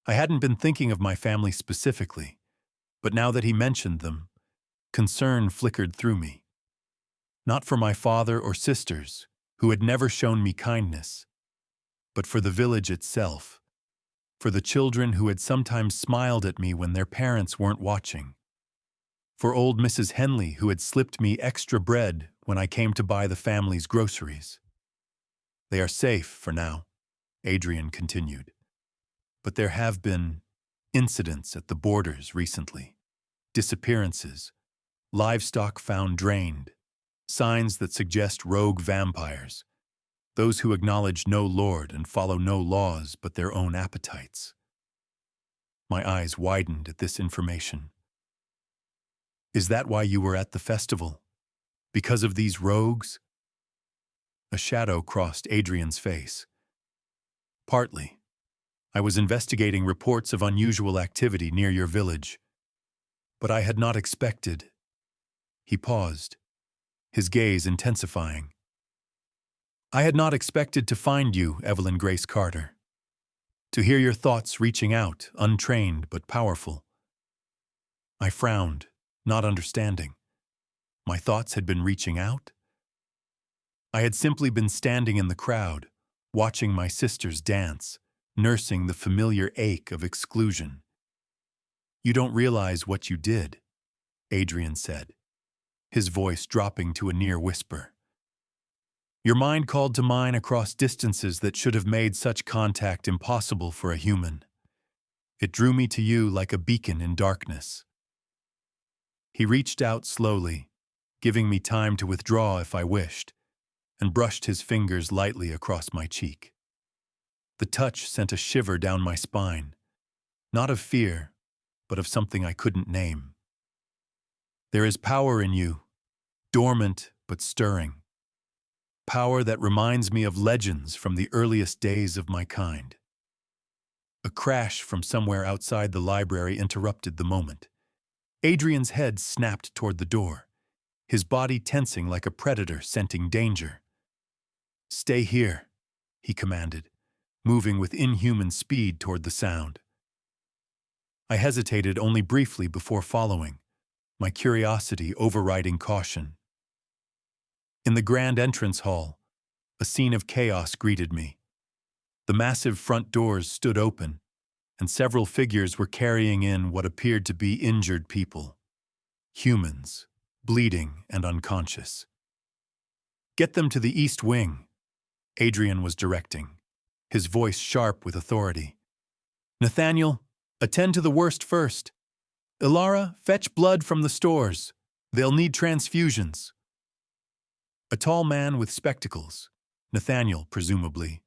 Speaker 1: I hadn't been thinking of my family specifically, but now that he mentioned them, concern flickered through me. Not for my father or sisters, who had never shown me kindness, but for the village itself, for the children who had sometimes smiled at me when their parents weren't watching, for old Mrs. Henley who had slipped me extra bread when I came to buy the family's groceries. "They are safe for now," Adrian continued, "but there have been incidents at the borders recently, disappearances, livestock found drained, signs that suggest rogue vampires, those who acknowledge no lord and follow no laws but their own appetites." My eyes widened at this information. "Is that why you were at the festival? Because of these rogues?" A shadow crossed Adrian's face. "Partly. I was investigating reports of unusual activity near your village. But I had not expected—" He paused, his gaze intensifying. "I had not expected to find you, Evelyn Grace Carter. To hear your thoughts reaching out, untrained but powerful." I frowned, not understanding. My thoughts had been reaching out? I had simply been standing in the crowd, watching my sisters dance, nursing the familiar ache of exclusion. "You don't realize what you did," Adrian said, his voice dropping to a near whisper. "Your mind called to mine across distances that should have made such contact impossible for a human. It drew me to you like a beacon in darkness." He reached out slowly, giving me time to withdraw if I wished, and brushed his fingers lightly across my cheek. The touch sent a shiver down my spine, not of fear, but of something I couldn't name. "There is power in you, dormant but stirring. Power that reminds me of legends from the earliest days of my kind." A crash from somewhere outside the library interrupted the moment. Adrian's head snapped toward the door, his body tensing like a predator scenting danger. "Stay here," he commanded, moving with inhuman speed toward the sound. I hesitated only briefly before following, my curiosity overriding caution. In the grand entrance hall, a scene of chaos greeted me. The massive front doors stood open, and several figures were carrying in what appeared to be injured people. Humans, bleeding and unconscious. "Get them to the East Wing," Adrian was directing, his voice sharp with authority. "Nathaniel, attend to the worst first. Ilara, fetch blood from the stores. They'll need transfusions." A tall man with spectacles, Nathaniel presumably,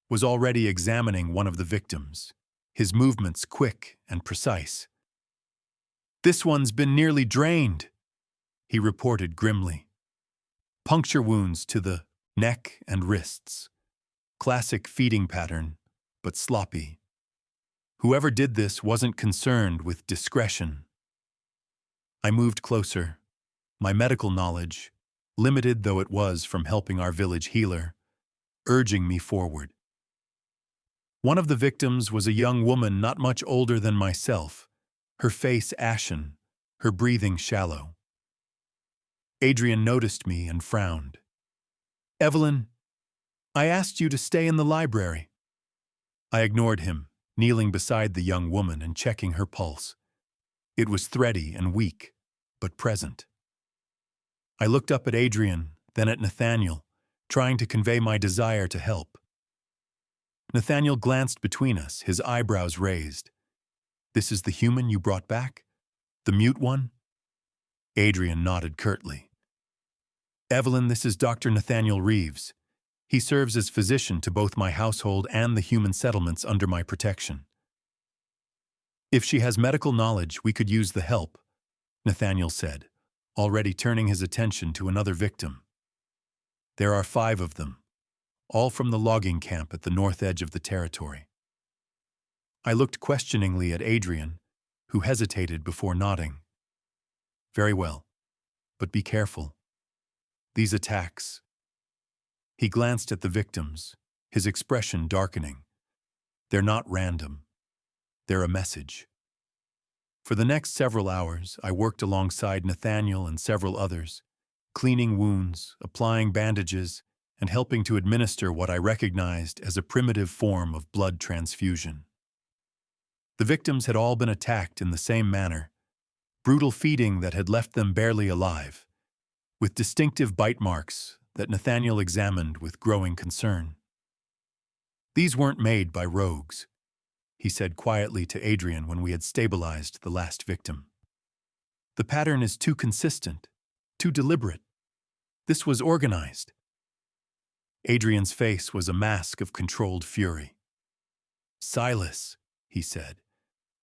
Speaker 1: was already examining one of the victims, his movements quick and precise. "This one's been nearly drained," he reported grimly. "Puncture wounds to the neck and wrists. Classic feeding pattern, but sloppy. Whoever did this wasn't concerned with discretion." I moved closer, my medical knowledge, limited though it was from helping our village healer, urging me forward. One of the victims was a young woman not much older than myself, her face ashen, her breathing shallow. Adrian noticed me and frowned. "Evelyn, I asked you to stay in the library." I ignored him, kneeling beside the young woman and checking her pulse. It was thready and weak, but present. I looked up at Adrian, then at Nathaniel, trying to convey my desire to help. Nathaniel glanced between us, his eyebrows raised. "This is the human you brought back? The mute one?" Adrian nodded curtly. "Evelyn, this is Dr. Nathaniel Reeves. He serves as physician to both my household and the human settlements under my protection. If she has medical knowledge, we could use the help," Nathaniel said, already turning his attention to another victim. "There are 5 of them, all from the logging camp at the north edge of the territory." I looked questioningly at Adrian, who hesitated before nodding. "Very well, but be careful. These attacks..." He glanced at the victims, his expression darkening. "They're not random. They're a message." For the next several hours, I worked alongside Nathaniel and several others, cleaning wounds, applying bandages, and helping to administer what I recognized as a primitive form of blood transfusion. The victims had all been attacked in the same manner, brutal feeding that had left them barely alive, with distinctive bite marks that Nathaniel examined with growing concern. "These weren't made by rogues," he said quietly to Adrian when we had stabilized the last victim. "The pattern is too consistent, too deliberate. This was organized." Adrian's face was a mask of controlled fury. "Silas," he said,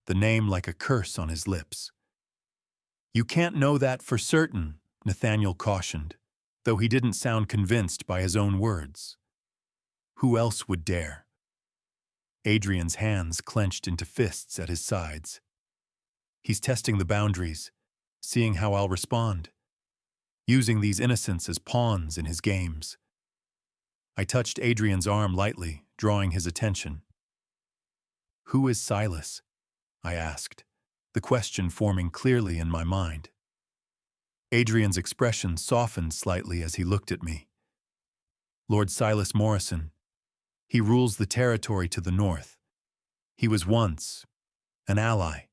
Speaker 1: the name like a curse on his lips. "You can't know that for certain," Nathaniel cautioned, though he didn't sound convinced by his own words. "Who else would dare?" Adrian's hands clenched into fists at his sides. "He's testing the boundaries, seeing how I'll respond, using these innocents as pawns in his games." I touched Adrian's arm lightly, drawing his attention. "Who is Silas?" I asked, the question forming clearly in my mind. Adrian's expression softened slightly as he looked at me. "Lord Silas Morrison. He rules the territory to the north. He was once an ally.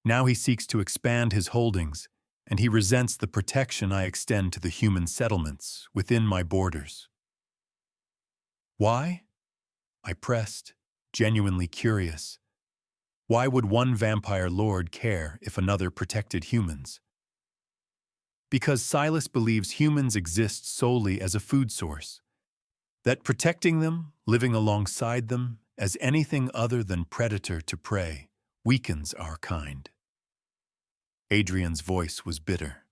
Speaker 1: Now he seeks to expand his holdings, and he resents the protection I extend to the human settlements within my borders." "Why?" I pressed, genuinely curious. Why would one vampire lord care if another protected humans? "Because Silas believes humans exist solely as a food source. That protecting them, living alongside them, as anything other than predator to prey, weakens our kind." Adrian's voice was bitter.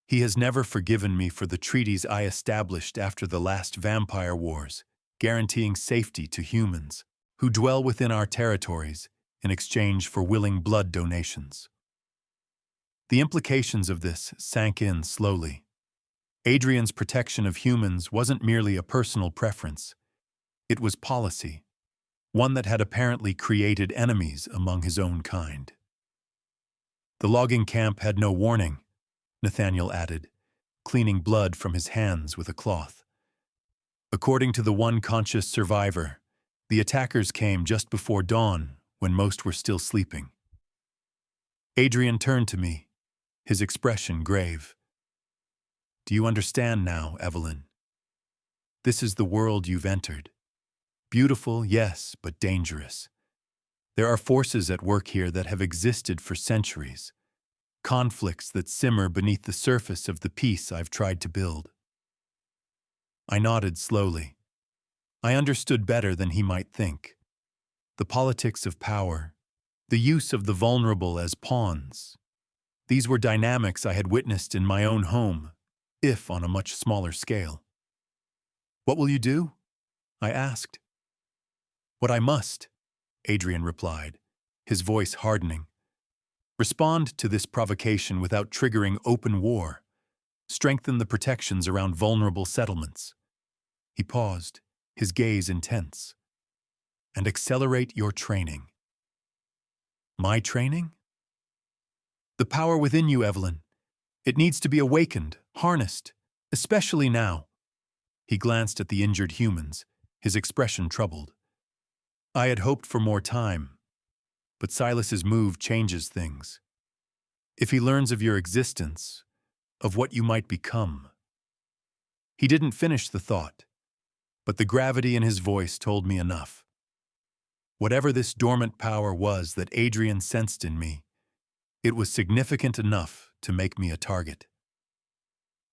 Speaker 1: "He has never forgiven me for the treaties I established after the last vampire wars, guaranteeing safety to humans who dwell within our territories in exchange for willing blood donations." The implications of this sank in slowly. Adrian's protection of humans wasn't merely a personal preference. It was policy, one that had apparently created enemies among his own kind. The logging camp had no warning, Nathaniel added, cleaning blood from his hands with a cloth. According to the one conscious survivor, the attackers came just before dawn when most were still sleeping. Adrian turned to me, his expression grave. Do you understand now, Evelyn? This is the world you've entered. Beautiful, yes, but dangerous. There are forces at work here that have existed for centuries, conflicts that simmer beneath the surface of the peace I've tried to build. I nodded slowly. I understood better than he might think. The politics of power, the use of the vulnerable as pawns. These were dynamics I had witnessed in my own home, if on a much smaller scale. What will you do? I asked. What I must, Adrian replied, his voice hardening. Respond to this provocation without triggering open war. Strengthen the protections around vulnerable settlements. He paused, his gaze intense. And accelerate your training. My training? The power within you, Evelyn. It needs to be awakened, harnessed, especially now. He glanced at the injured humans, his expression troubled. I had hoped for more time, but Silas's move changes things. If he learns of your existence, of what you might become. He didn't finish the thought, but the gravity in his voice told me enough. Whatever this dormant power was that Adrian sensed in me, it was significant enough to make me a target.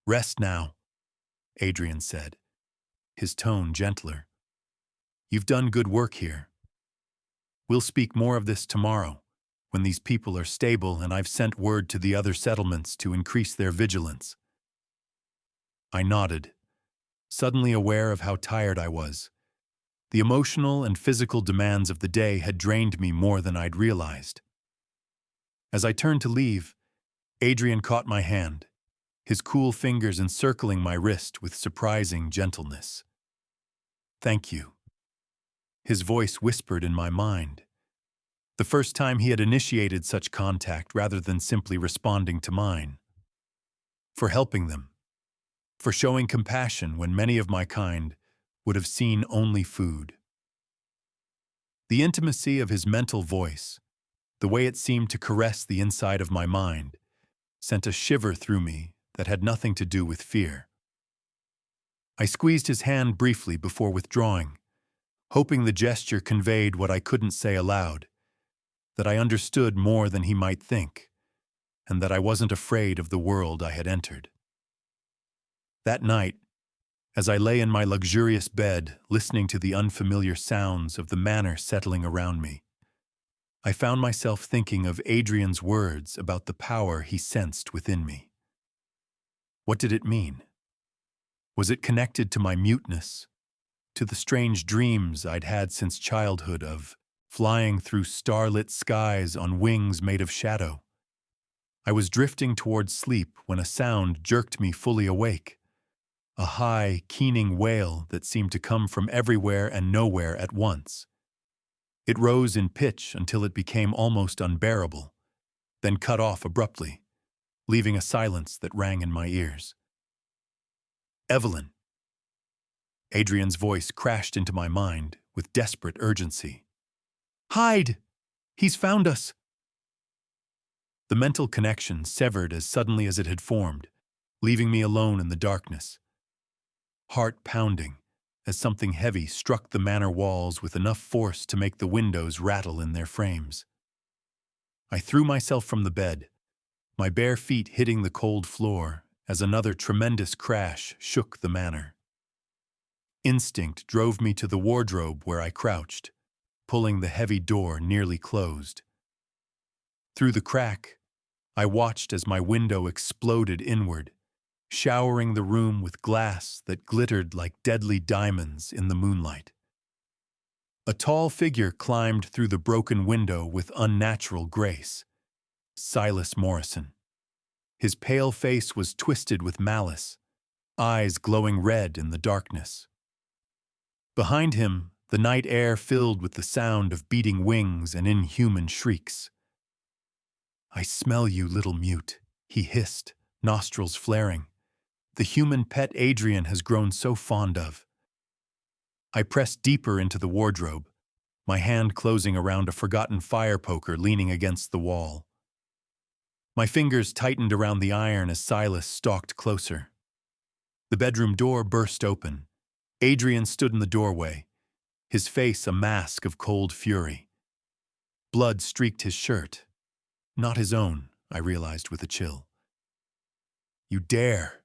Speaker 1: Rest now, Adrian said, his tone gentler. You've done good work here. We'll speak more of this tomorrow, when these people are stable and I've sent word to the other settlements to increase their vigilance. I nodded, suddenly aware of how tired I was. The emotional and physical demands of the day had drained me more than I'd realized. As I turned to leave, Adrian caught my hand, his cool fingers encircling my wrist with surprising gentleness. Thank you. His voice whispered in my mind. The first time he had initiated such contact rather than simply responding to mine. For helping them. For showing compassion when many of my kind would have seen only food. The intimacy of his mental voice, the way it seemed to caress the inside of my mind, sent a shiver through me that had nothing to do with fear. I squeezed his hand briefly before withdrawing, hoping the gesture conveyed what I couldn't say aloud, that I understood more than he might think, and that I wasn't afraid of the world I had entered. That night, as I lay in my luxurious bed listening to the unfamiliar sounds of the manor settling around me, I found myself thinking of Adrian's words about the power he sensed within me. What did it mean? Was it connected to my muteness, to the strange dreams I'd had since childhood of flying through starlit skies on wings made of shadow? I was drifting towards sleep when a sound jerked me fully awake. A high, keening wail that seemed to come from everywhere and nowhere at once. It rose in pitch until it became almost unbearable, then cut off abruptly, leaving a silence that rang in my ears. Evelyn. Adrian's voice crashed into my mind with desperate urgency. Hide! He's found us! The mental connection severed as suddenly as it had formed, leaving me alone in the darkness. Heart pounding, as something heavy struck the manor walls with enough force to make the windows rattle in their frames. I threw myself from the bed, my bare feet hitting the cold floor as another tremendous crash shook the manor. Instinct drove me to the wardrobe where I crouched, pulling the heavy door nearly closed. Through the crack, I watched as my window exploded inward, showering the room with glass that glittered like deadly diamonds in the moonlight. A tall figure climbed through the broken window with unnatural grace. Silas Morrison. His pale face was twisted with malice, eyes glowing red in the darkness. Behind him, the night air filled with the sound of beating wings and inhuman shrieks. "I smell you, little mute," he hissed, nostrils flaring. "The human pet Adrian has grown so fond of." I pressed deeper into the wardrobe, my hand closing around a forgotten fire poker leaning against the wall. My fingers tightened around the iron as Silas stalked closer. The bedroom door burst open. Adrian stood in the doorway, his face a mask of cold fury. Blood streaked his shirt. Not his own, I realized with a chill. "You dare!"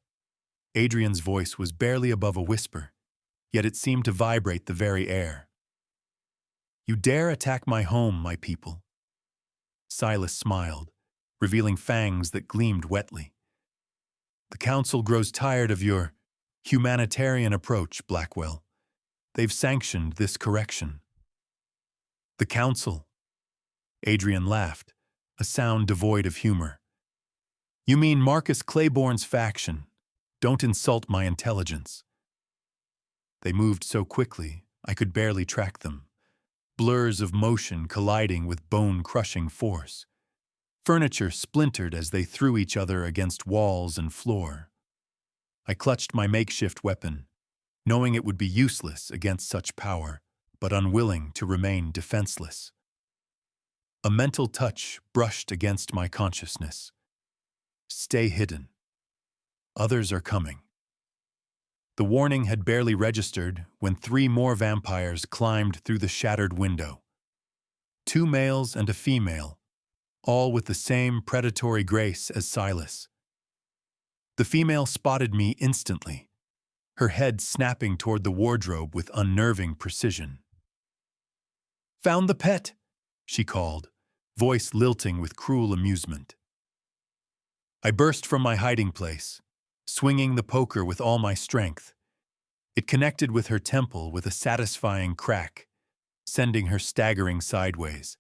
Speaker 1: Adrian's voice was barely above a whisper, yet it seemed to vibrate the very air. "You dare attack my home, my people." Silas smiled, revealing fangs that gleamed wetly. "The council grows tired of your humanitarian approach, Blackwell. They've sanctioned this correction." "The council?" Adrian laughed, a sound devoid of humor. "You mean Marcus Claiborne's faction. Don't insult my intelligence." They moved so quickly, I could barely track them. Blurs of motion colliding with bone-crushing force. Furniture splintered as they threw each other against walls and floor. I clutched my makeshift weapon, knowing it would be useless against such power, but unwilling to remain defenseless. A mental touch brushed against my consciousness. "Stay hidden. Others are coming." The warning had barely registered when 3 more vampires climbed through the shattered window. 2 males and a female, all with the same predatory grace as Silas. The female spotted me instantly, her head snapping toward the wardrobe with unnerving precision. "Found the pet," she called, voice lilting with cruel amusement. I burst from my hiding place, swinging the poker with all my strength. It connected with her temple with a satisfying crack, sending her staggering sideways.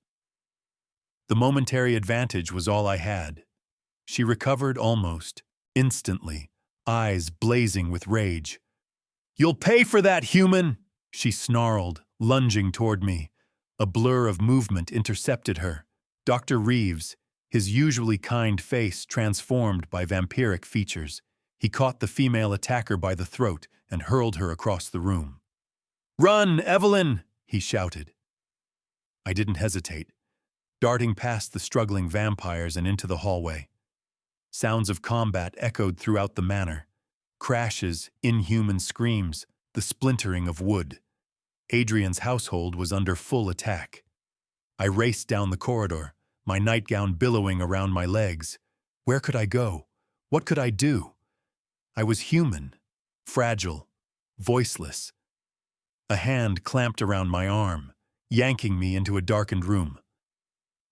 Speaker 1: The momentary advantage was all I had. She recovered almost instantly, eyes blazing with rage. "You'll pay for that, human!" she snarled, lunging toward me. A blur of movement intercepted her. Dr. Reeves, his usually kind face transformed by vampiric features. He caught the female attacker by the throat and hurled her across the room. "Run, Evelyn!" he shouted. I didn't hesitate, darting past the struggling vampires and into the hallway. Sounds of combat echoed throughout the manor. Crashes, inhuman screams, the splintering of wood. Adrian's household was under full attack. I raced down the corridor, my nightgown billowing around my legs. Where could I go? What could I do? I was human, fragile, voiceless. A hand clamped around my arm, yanking me into a darkened room.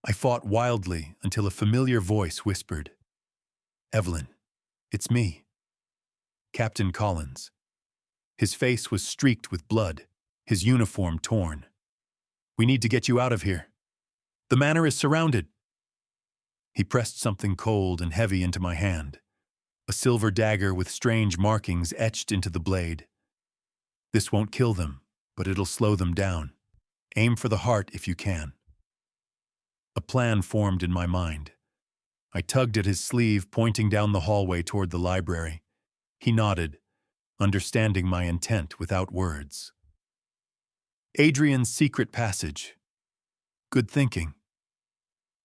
Speaker 1: I fought wildly until a familiar voice whispered, "Evelyn, it's me, Captain Collins." His face was streaked with blood, his uniform torn. "We need to get you out of here. The manor is surrounded." He pressed something cold and heavy into my hand, a silver dagger with strange markings etched into the blade. "This won't kill them, but it'll slow them down. Aim for the heart if you can." A plan formed in my mind. I tugged at his sleeve, pointing down the hallway toward the library. He nodded, understanding my intent without words. Adrian's secret passage. Good thinking.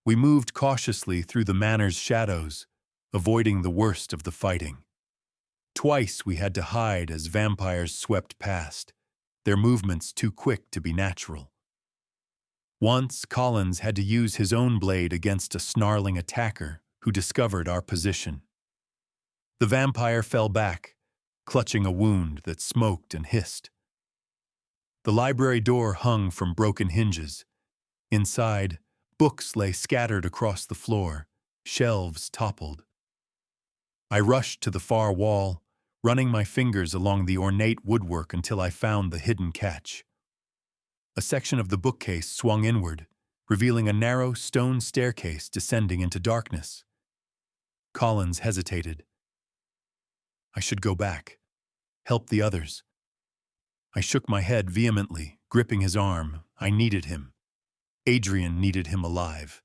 Speaker 1: We moved cautiously through the manor's shadows, avoiding the worst of the fighting. Twice we had to hide as vampires swept past, their movements too quick to be natural. Once, Collins had to use his own blade against a snarling attacker who discovered our position. The vampire fell back, clutching a wound that smoked and hissed. The library door hung from broken hinges. Inside, books lay scattered across the floor, shelves toppled. I rushed to the far wall, running my fingers along the ornate woodwork until I found the hidden catch. A section of the bookcase swung inward, revealing a narrow stone staircase descending into darkness. Collins hesitated. I should go back, help the others. I shook my head vehemently, gripping his arm. I needed him. Adrian needed him alive.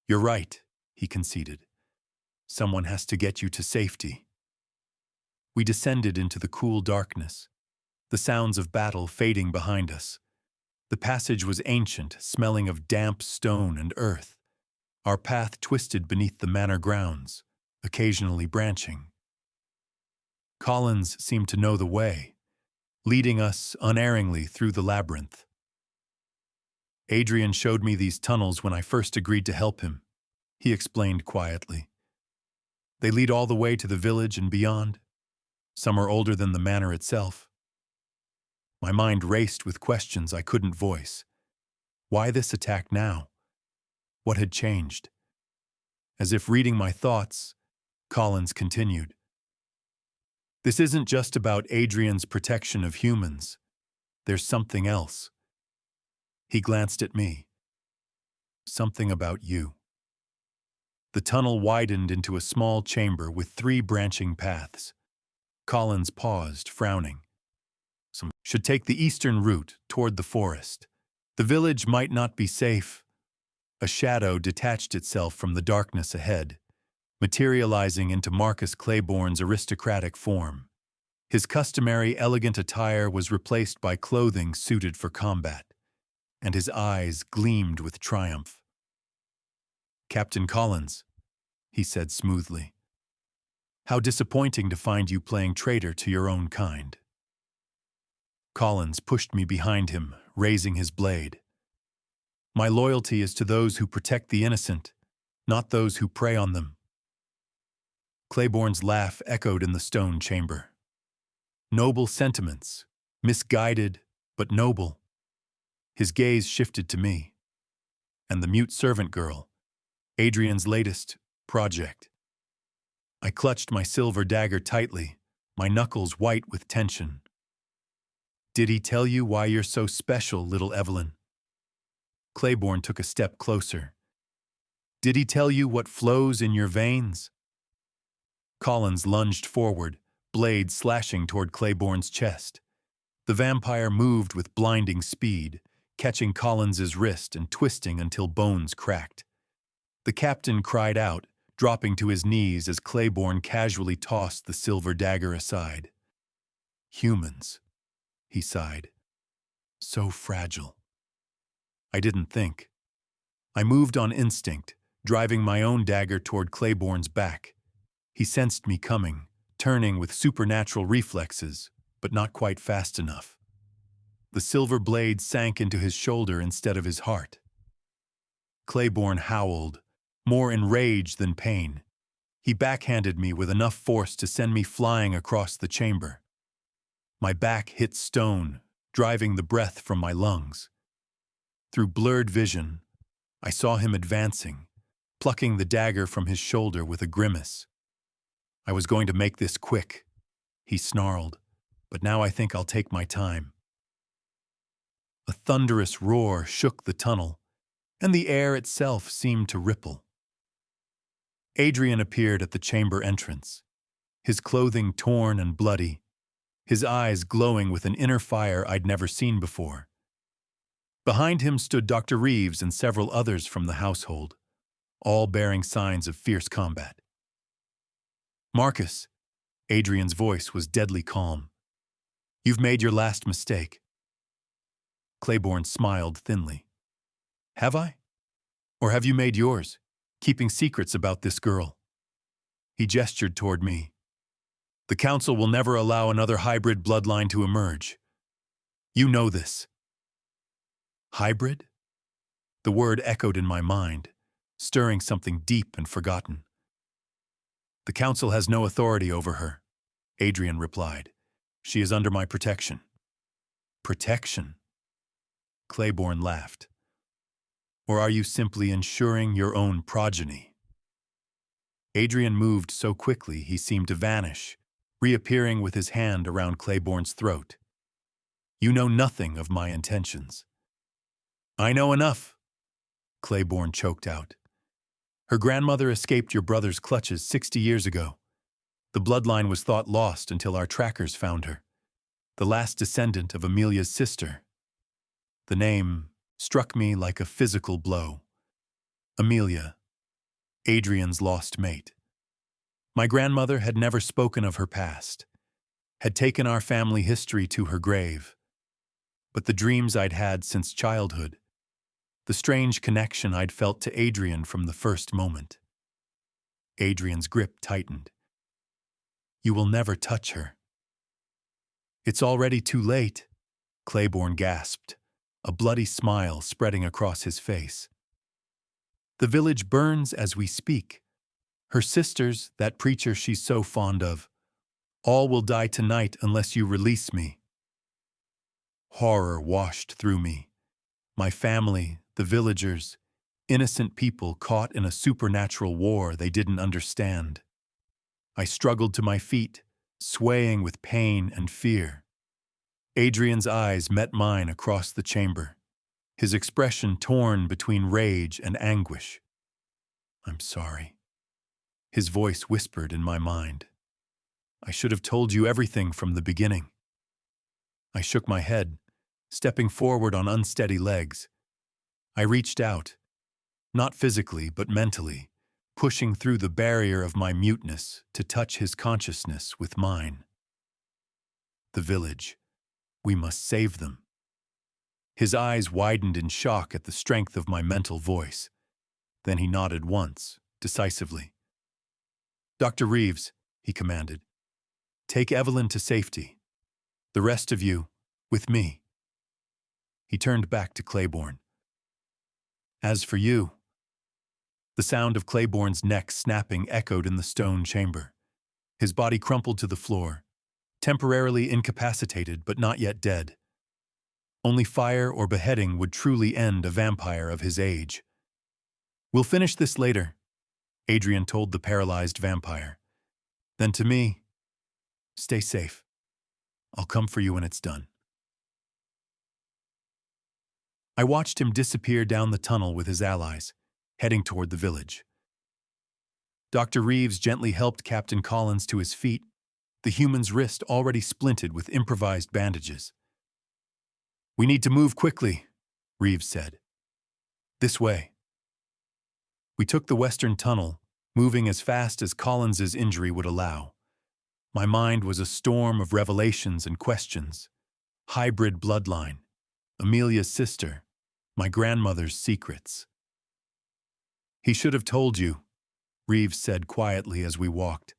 Speaker 1: You're right, he conceded. Someone has to get you to safety. We descended into the cool darkness, the sounds of battle fading behind us. The passage was ancient, smelling of damp stone and earth. Our path twisted beneath the manor grounds, occasionally branching. Collins seemed to know the way, leading us unerringly through the labyrinth. Adrian showed me these tunnels when I first agreed to help him, he explained quietly. They lead all the way to the village and beyond. Some are older than the manor itself. My mind raced with questions I couldn't voice. Why this attack now? What had changed? As if reading my thoughts, Collins continued. This isn't just about Adrian's protection of humans. There's something else. He glanced at me. Something about you. The tunnel widened into a small chamber with 3 branching paths. Collins paused, frowning. Some should take the eastern route toward the forest. The village might not be safe. A shadow detached itself from the darkness ahead, materializing into Marcus Claiborne's aristocratic form. His customary elegant attire was replaced by clothing suited for combat, and his eyes gleamed with triumph. Captain Collins, he said smoothly. How disappointing to find you playing traitor to your own kind. Collins pushed me behind him, raising his blade. My loyalty is to those who protect the innocent, not those who prey on them. Claiborne's laugh echoed in the stone chamber. Noble sentiments, misguided but noble. His gaze shifted to me. And the mute servant girl, Adrian's latest project. I clutched my silver dagger tightly, my knuckles white with tension. Did he tell you why you're so special, little Evelyn? Claiborne took a step closer. Did he tell you what flows in your veins? Collins lunged forward, blade slashing toward Claiborne's chest. The vampire moved with blinding speed, catching Collins's wrist and twisting until bones cracked. The captain cried out, dropping to his knees as Claiborne casually tossed the silver dagger aside. Humans, he sighed. So fragile. I didn't think. I moved on instinct, driving my own dagger toward Claiborne's back. He sensed me coming, turning with supernatural reflexes, but not quite fast enough. The silver blade sank into his shoulder instead of his heart. Claiborne howled, more in rage than pain. He backhanded me with enough force to send me flying across the chamber. My back hit stone, driving the breath from my lungs. Through blurred vision, I saw him advancing, plucking the dagger from his shoulder with a grimace. I was going to make this quick, he snarled, but now I think I'll take my time. A thunderous roar shook the tunnel, and the air itself seemed to ripple. Adrian appeared at the chamber entrance, his clothing torn and bloody, his eyes glowing with an inner fire I'd never seen before. Behind him stood Dr. Reeves and several others from the household, all bearing signs of fierce combat. Marcus, Adrian's voice was deadly calm. You've made your last mistake. Claiborne smiled thinly. Have I? Or have you made yours, keeping secrets about this girl? He gestured toward me. The council will never allow another hybrid bloodline to emerge. You know this. Hybrid? The word echoed in my mind, stirring something deep and forgotten. The council has no authority over her, Adrian replied. She is under my protection. Protection? Claiborne laughed. Or are you simply ensuring your own progeny? Adrian moved so quickly he seemed to vanish, reappearing with his hand around Claiborne's throat. You know nothing of my intentions. I know enough, Claiborne choked out. Her grandmother escaped your brother's clutches 60 years ago. The bloodline was thought lost until our trackers found her. the last descendant of Amelia's sister. The name struck me like a physical blow. Amelia, Adrian's lost mate. My grandmother had never spoken of her past, had taken our family history to her grave. But the dreams I'd had since childhood, the strange connection I'd felt to Adrian from the first moment. Adrian's grip tightened. You will never touch her. It's already too late, Claiborne gasped, a bloody smile spreading across his face. The village burns as we speak. Her sisters, that preacher she's so fond of, all will die tonight unless you release me. Horror washed through me. My family, the villagers, innocent people caught in a supernatural war they didn't understand. I struggled to my feet, swaying with pain and fear. Adrian's eyes met mine across the chamber, his expression torn between rage and anguish. I'm sorry. His voice whispered in my mind. I should have told you everything from the beginning. I shook my head, stepping forward on unsteady legs. I reached out, not physically but mentally, pushing through the barrier of my muteness to touch his consciousness with mine. The village. We must save them. His eyes widened in shock at the strength of my mental voice. Then he nodded once, decisively. Dr. Reeves, he commanded, take Evelyn to safety. The rest of you, with me. He turned back to Claiborne. As for you, the sound of Claiborne's neck snapping echoed in the stone chamber. His body crumpled to the floor, temporarily incapacitated but not yet dead. Only fire or beheading would truly end a vampire of his age. We'll finish this later, Adrian told the paralyzed vampire. Then to me, stay safe. I'll come for you when it's done. I watched him disappear down the tunnel with his allies, heading toward the village. Dr. Reeves gently helped Captain Collins to his feet, the human's wrist already splinted with improvised bandages. We need to move quickly, Reeves said. This way. We took the western tunnel, moving as fast as Collins's injury would allow. My mind was a storm of revelations and questions. Hybrid bloodline, Amelia's sister, my grandmother's secrets. He should have told you, Reeves said quietly as we walked,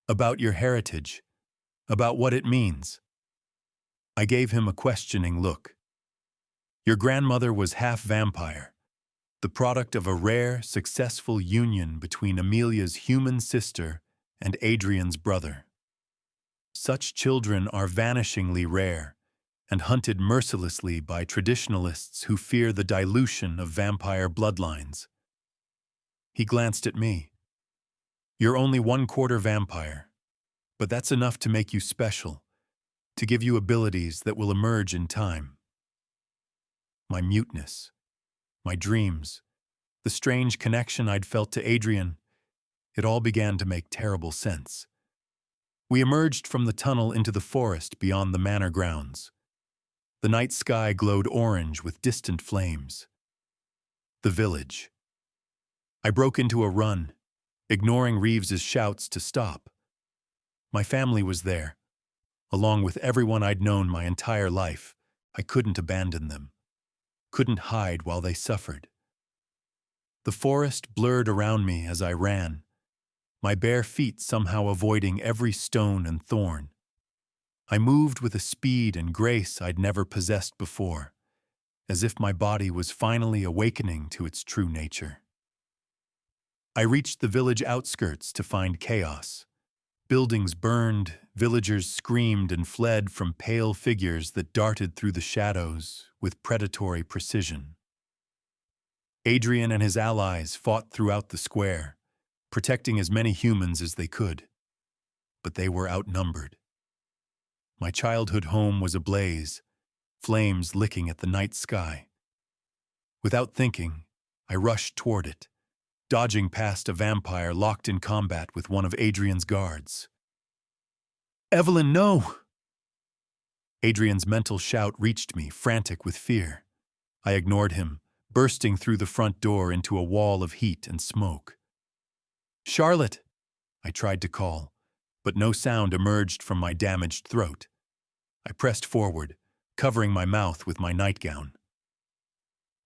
Speaker 1: about your heritage, about what it means. I gave him a questioning look. Your grandmother was half vampire, the product of a rare, successful union between Amelia's human sister and Adrian's brother. Such children are vanishingly rare and hunted mercilessly by traditionalists who fear the dilution of vampire bloodlines. He glanced at me. You're only 1/4 vampire, but that's enough to make you special, to give you abilities that will emerge in time. My muteness, my dreams, the strange connection I'd felt to Adrian, it all began to make terrible sense. We emerged from the tunnel into the forest beyond the manor grounds. The night sky glowed orange with distant flames. The village. I broke into a run, ignoring Reeves's shouts to stop. My family was there, along with everyone I'd known my entire life. I couldn't abandon them, couldn't hide while they suffered. The forest blurred around me as I ran, my bare feet somehow avoiding every stone and thorn. I moved with a speed and grace I'd never possessed before, as if my body was finally awakening to its true nature. I reached the village outskirts to find chaos. Buildings burned, villagers screamed and fled from pale figures that darted through the shadows with predatory precision. Adrian and his allies fought throughout the square, protecting as many humans as they could. But they were outnumbered. My childhood home was ablaze, flames licking at the night sky. Without thinking, I rushed toward it, dodging past a vampire locked in combat with one of Adrian's guards. Evelyn, no! Adrian's mental shout reached me, frantic with fear. I ignored him, bursting through the front door into a wall of heat and smoke. "Charlotte!" I tried to call, but no sound emerged from my damaged throat. I pressed forward, covering my mouth with my nightgown.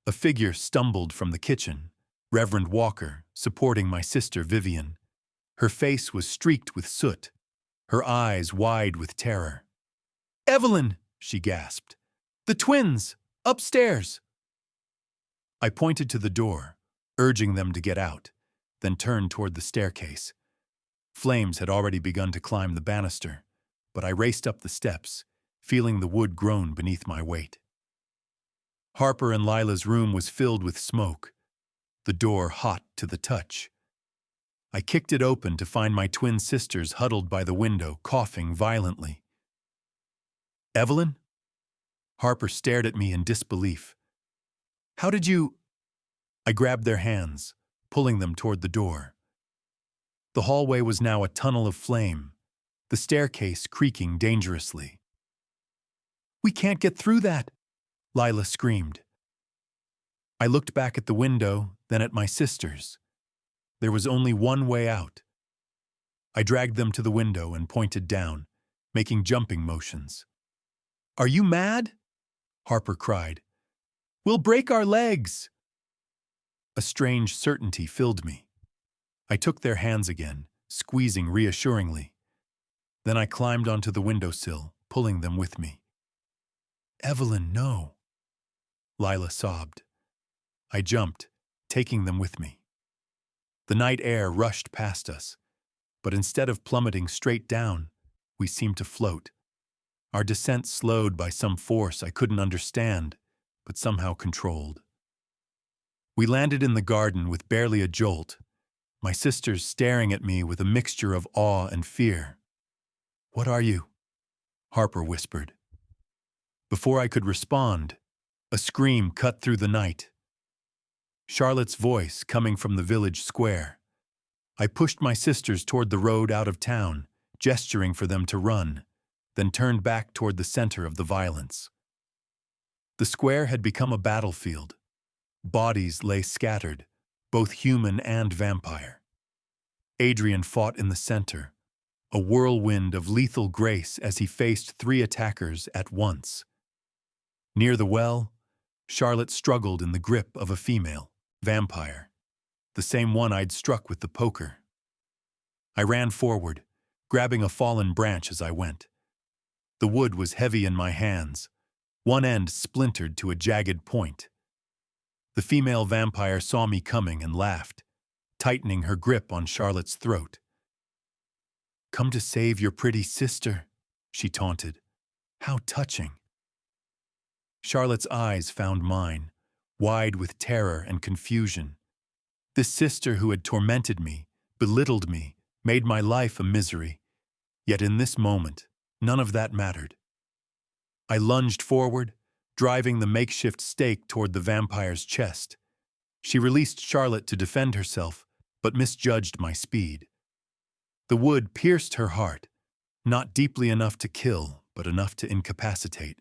Speaker 1: A figure stumbled from the kitchen, Reverend Walker, supporting my sister Vivian. Her face was streaked with soot, her eyes wide with terror. "Evelyn!" she gasped. "The twins! Upstairs!" I pointed to the door, urging them to get out, then turned toward the staircase. Flames had already begun to climb the banister, but I raced up the steps, feeling the wood groan beneath my weight. Harper and Lila's room was filled with smoke, the door hot to the touch. I kicked it open to find my twin sisters huddled by the window, coughing violently. "Evelyn?" Harper stared at me in disbelief. "How did you—" I grabbed their hands, pulling them toward the door. The hallway was now a tunnel of flame, the staircase creaking dangerously. "We can't get through that!" Lila screamed. I looked back at the window, then at my sisters. There was only one way out. I dragged them to the window and pointed down, making jumping motions. "Are you mad?" Harper cried. "We'll break our legs!" A strange certainty filled me. I took their hands again, squeezing reassuringly. Then I climbed onto the windowsill, pulling them with me. "Evelyn, no!" Lila sobbed. I jumped, taking them with me. The night air rushed past us, but instead of plummeting straight down, we seemed to float. Our descent slowed by some force I couldn't understand, but somehow controlled. We landed in the garden with barely a jolt, my sisters staring at me with a mixture of awe and fear. "What are you?" Harper whispered. Before I could respond, a scream cut through the night. Charlotte's voice coming from the village square. I pushed my sisters toward the road out of town, gesturing for them to run, then turned back toward the center of the violence. The square had become a battlefield. Bodies lay scattered, both human and vampire. Adrian fought in the center, a whirlwind of lethal grace as he faced 3 attackers at once. Near the well, Charlotte struggled in the grip of a female vampire, the same one I'd struck with the poker. I ran forward, grabbing a fallen branch as I went. The wood was heavy in my hands, one end splintered to a jagged point. The female vampire saw me coming and laughed, tightening her grip on Charlotte's throat. "Come to save your pretty sister," she taunted. "How touching." Charlotte's eyes found mine, wide with terror and confusion. This sister who had tormented me, belittled me, made my life a misery. Yet in this moment, none of that mattered. I lunged forward, driving the makeshift stake toward the vampire's chest. She released Charlotte to defend herself, but misjudged my speed. The wood pierced her heart, not deeply enough to kill, but enough to incapacitate.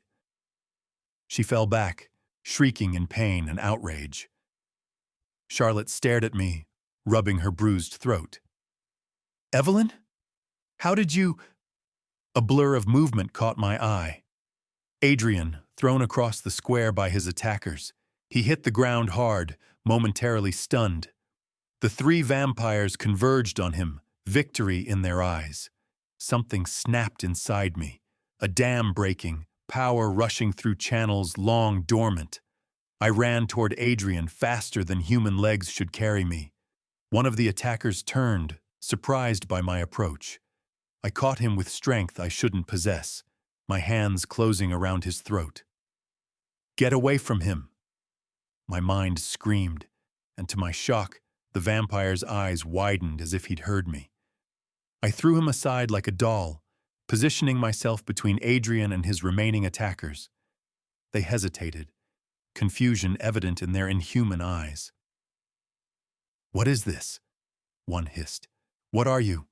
Speaker 1: She fell back, shrieking in pain and outrage. Charlotte stared at me, rubbing her bruised throat. "Evelyn? How did you—" A blur of movement caught my eye. Adrian, thrown across the square by his attackers. He hit the ground hard, momentarily stunned. The 3 vampires converged on him, victory in their eyes. Something snapped inside me, a dam breaking, power rushing through channels long dormant. I ran toward Adrian faster than human legs should carry me. One of the attackers turned, surprised by my approach. I caught him with strength I shouldn't possess, my hands closing around his throat. "Get away from him!" My mind screamed, and to my shock, the vampire's eyes widened as if he'd heard me. I threw him aside like a doll, positioning myself between Adrian and his remaining attackers. They hesitated, confusion evident in their inhuman eyes. "What is this?" one hissed. "What are you?"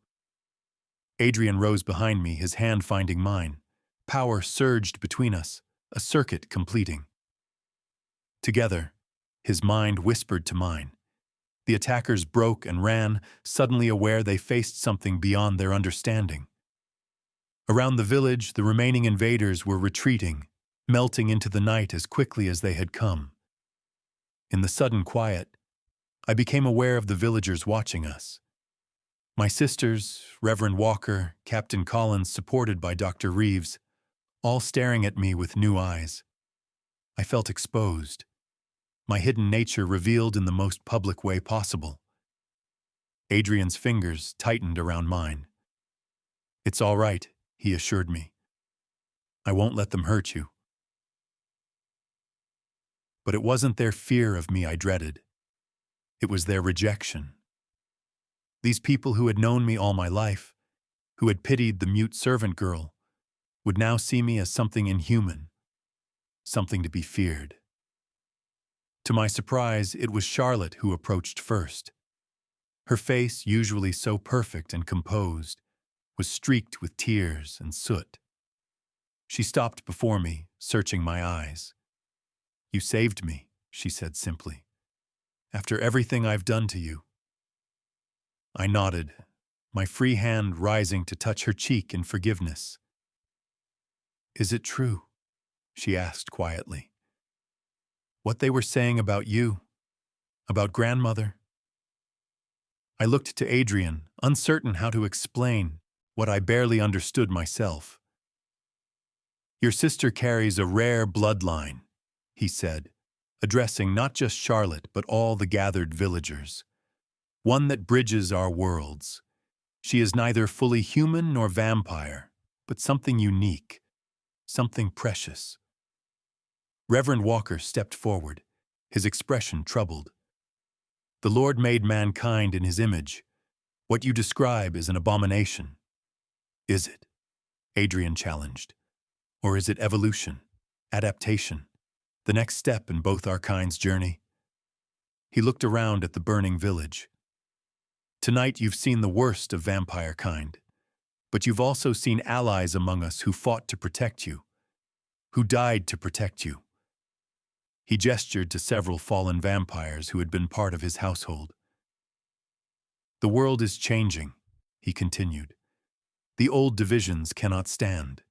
Speaker 1: Adrian rose behind me, his hand finding mine. Power surged between us, a circuit completing. Together, his mind whispered to mine. The attackers broke and ran, suddenly aware they faced something beyond their understanding. Around the village, the remaining invaders were retreating, melting into the night as quickly as they had come. In the sudden quiet, I became aware of the villagers watching us. My sisters, Reverend Walker, Captain Collins, supported by Dr. Reeves, all staring at me with new eyes. I felt exposed, my hidden nature revealed in the most public way possible. Adrian's fingers tightened around mine. "It's all right," he assured me. "I won't let them hurt you." But it wasn't their fear of me I dreaded. It was their rejection. These people who had known me all my life, who had pitied the mute servant girl, would now see me as something inhuman, something to be feared. To my surprise, it was Charlotte who approached first. Her face, usually so perfect and composed, was streaked with tears and soot. She stopped before me, searching my eyes. "You saved me," she said simply. "After everything I've done to you." I nodded, my free hand rising to touch her cheek in forgiveness. "Is it true?" she asked quietly. "What they were saying about you, about grandmother?" I looked to Adrian, uncertain how to explain what I barely understood myself. "Your sister carries a rare bloodline," he said, addressing not just Charlotte but all the gathered villagers. "One that bridges our worlds. She is neither fully human nor vampire, but something unique, something precious." Reverend Walker stepped forward, his expression troubled. "The Lord made mankind in his image. What you describe is an abomination." "Is it?" Adrian challenged. "Or is it evolution, adaptation, the next step in both our kind's journey?" He looked around at the burning village. "Tonight you've seen the worst of vampire kind, but you've also seen allies among us who fought to protect you, who died to protect you." He gestured to several fallen vampires who had been part of his household. "The world is changing," he continued. "The old divisions cannot stand.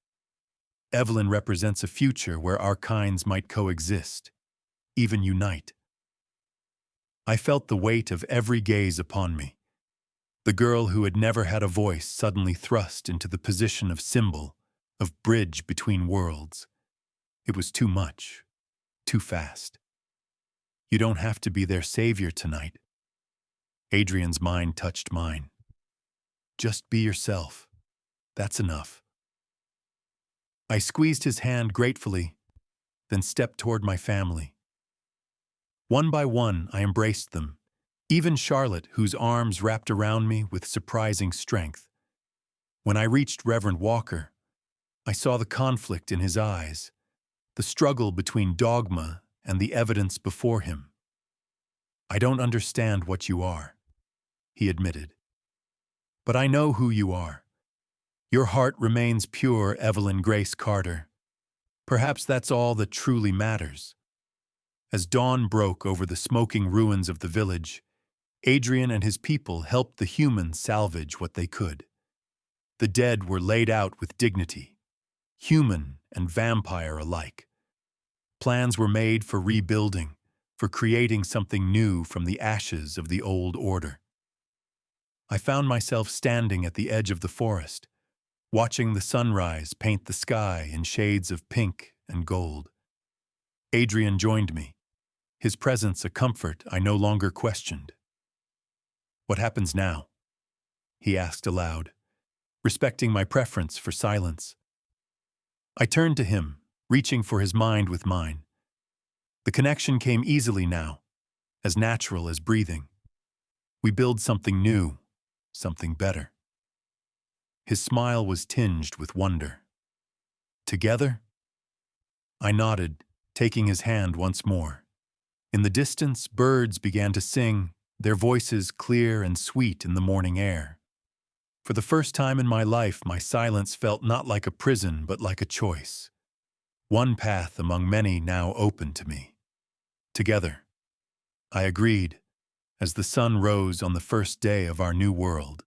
Speaker 1: Evelyn represents a future where our kinds might coexist, even unite." I felt the weight of every gaze upon me. The girl who had never had a voice suddenly thrust into the position of symbol, of bridge between worlds. It was too much, too fast. "You don't have to be their savior tonight." Adrian's mind touched mine. "Just be yourself. That's enough." I squeezed his hand gratefully, then stepped toward my family. One by one, I embraced them, even Charlotte, whose arms wrapped around me with surprising strength. When I reached Reverend Walker, I saw the conflict in his eyes, the struggle between dogma and the evidence before him. "I don't understand what you are," he admitted. "But I know who you are. Your heart remains pure, Evelyn Grace Carter. Perhaps that's all that truly matters." As dawn broke over the smoking ruins of the village, Adrian and his people helped the humans salvage what they could. The dead were laid out with dignity, human and vampire alike. Plans were made for rebuilding, for creating something new from the ashes of the old order. I found myself standing at the edge of the forest, watching the sunrise paint the sky in shades of pink and gold. Adrian joined me, his presence a comfort I no longer questioned. "What happens now?" he asked aloud, respecting my preference for silence. I turned to him, reaching for his mind with mine. The connection came easily now, as natural as breathing. We build something new, something better. His smile was tinged with wonder. "Together?" I nodded, taking his hand once more. In the distance, birds began to sing, their voices clear and sweet in the morning air. For the first time in my life, my silence felt not like a prison, but like a choice. One path among many now open to me. Together, I agreed, as the sun rose on the first day of our new world.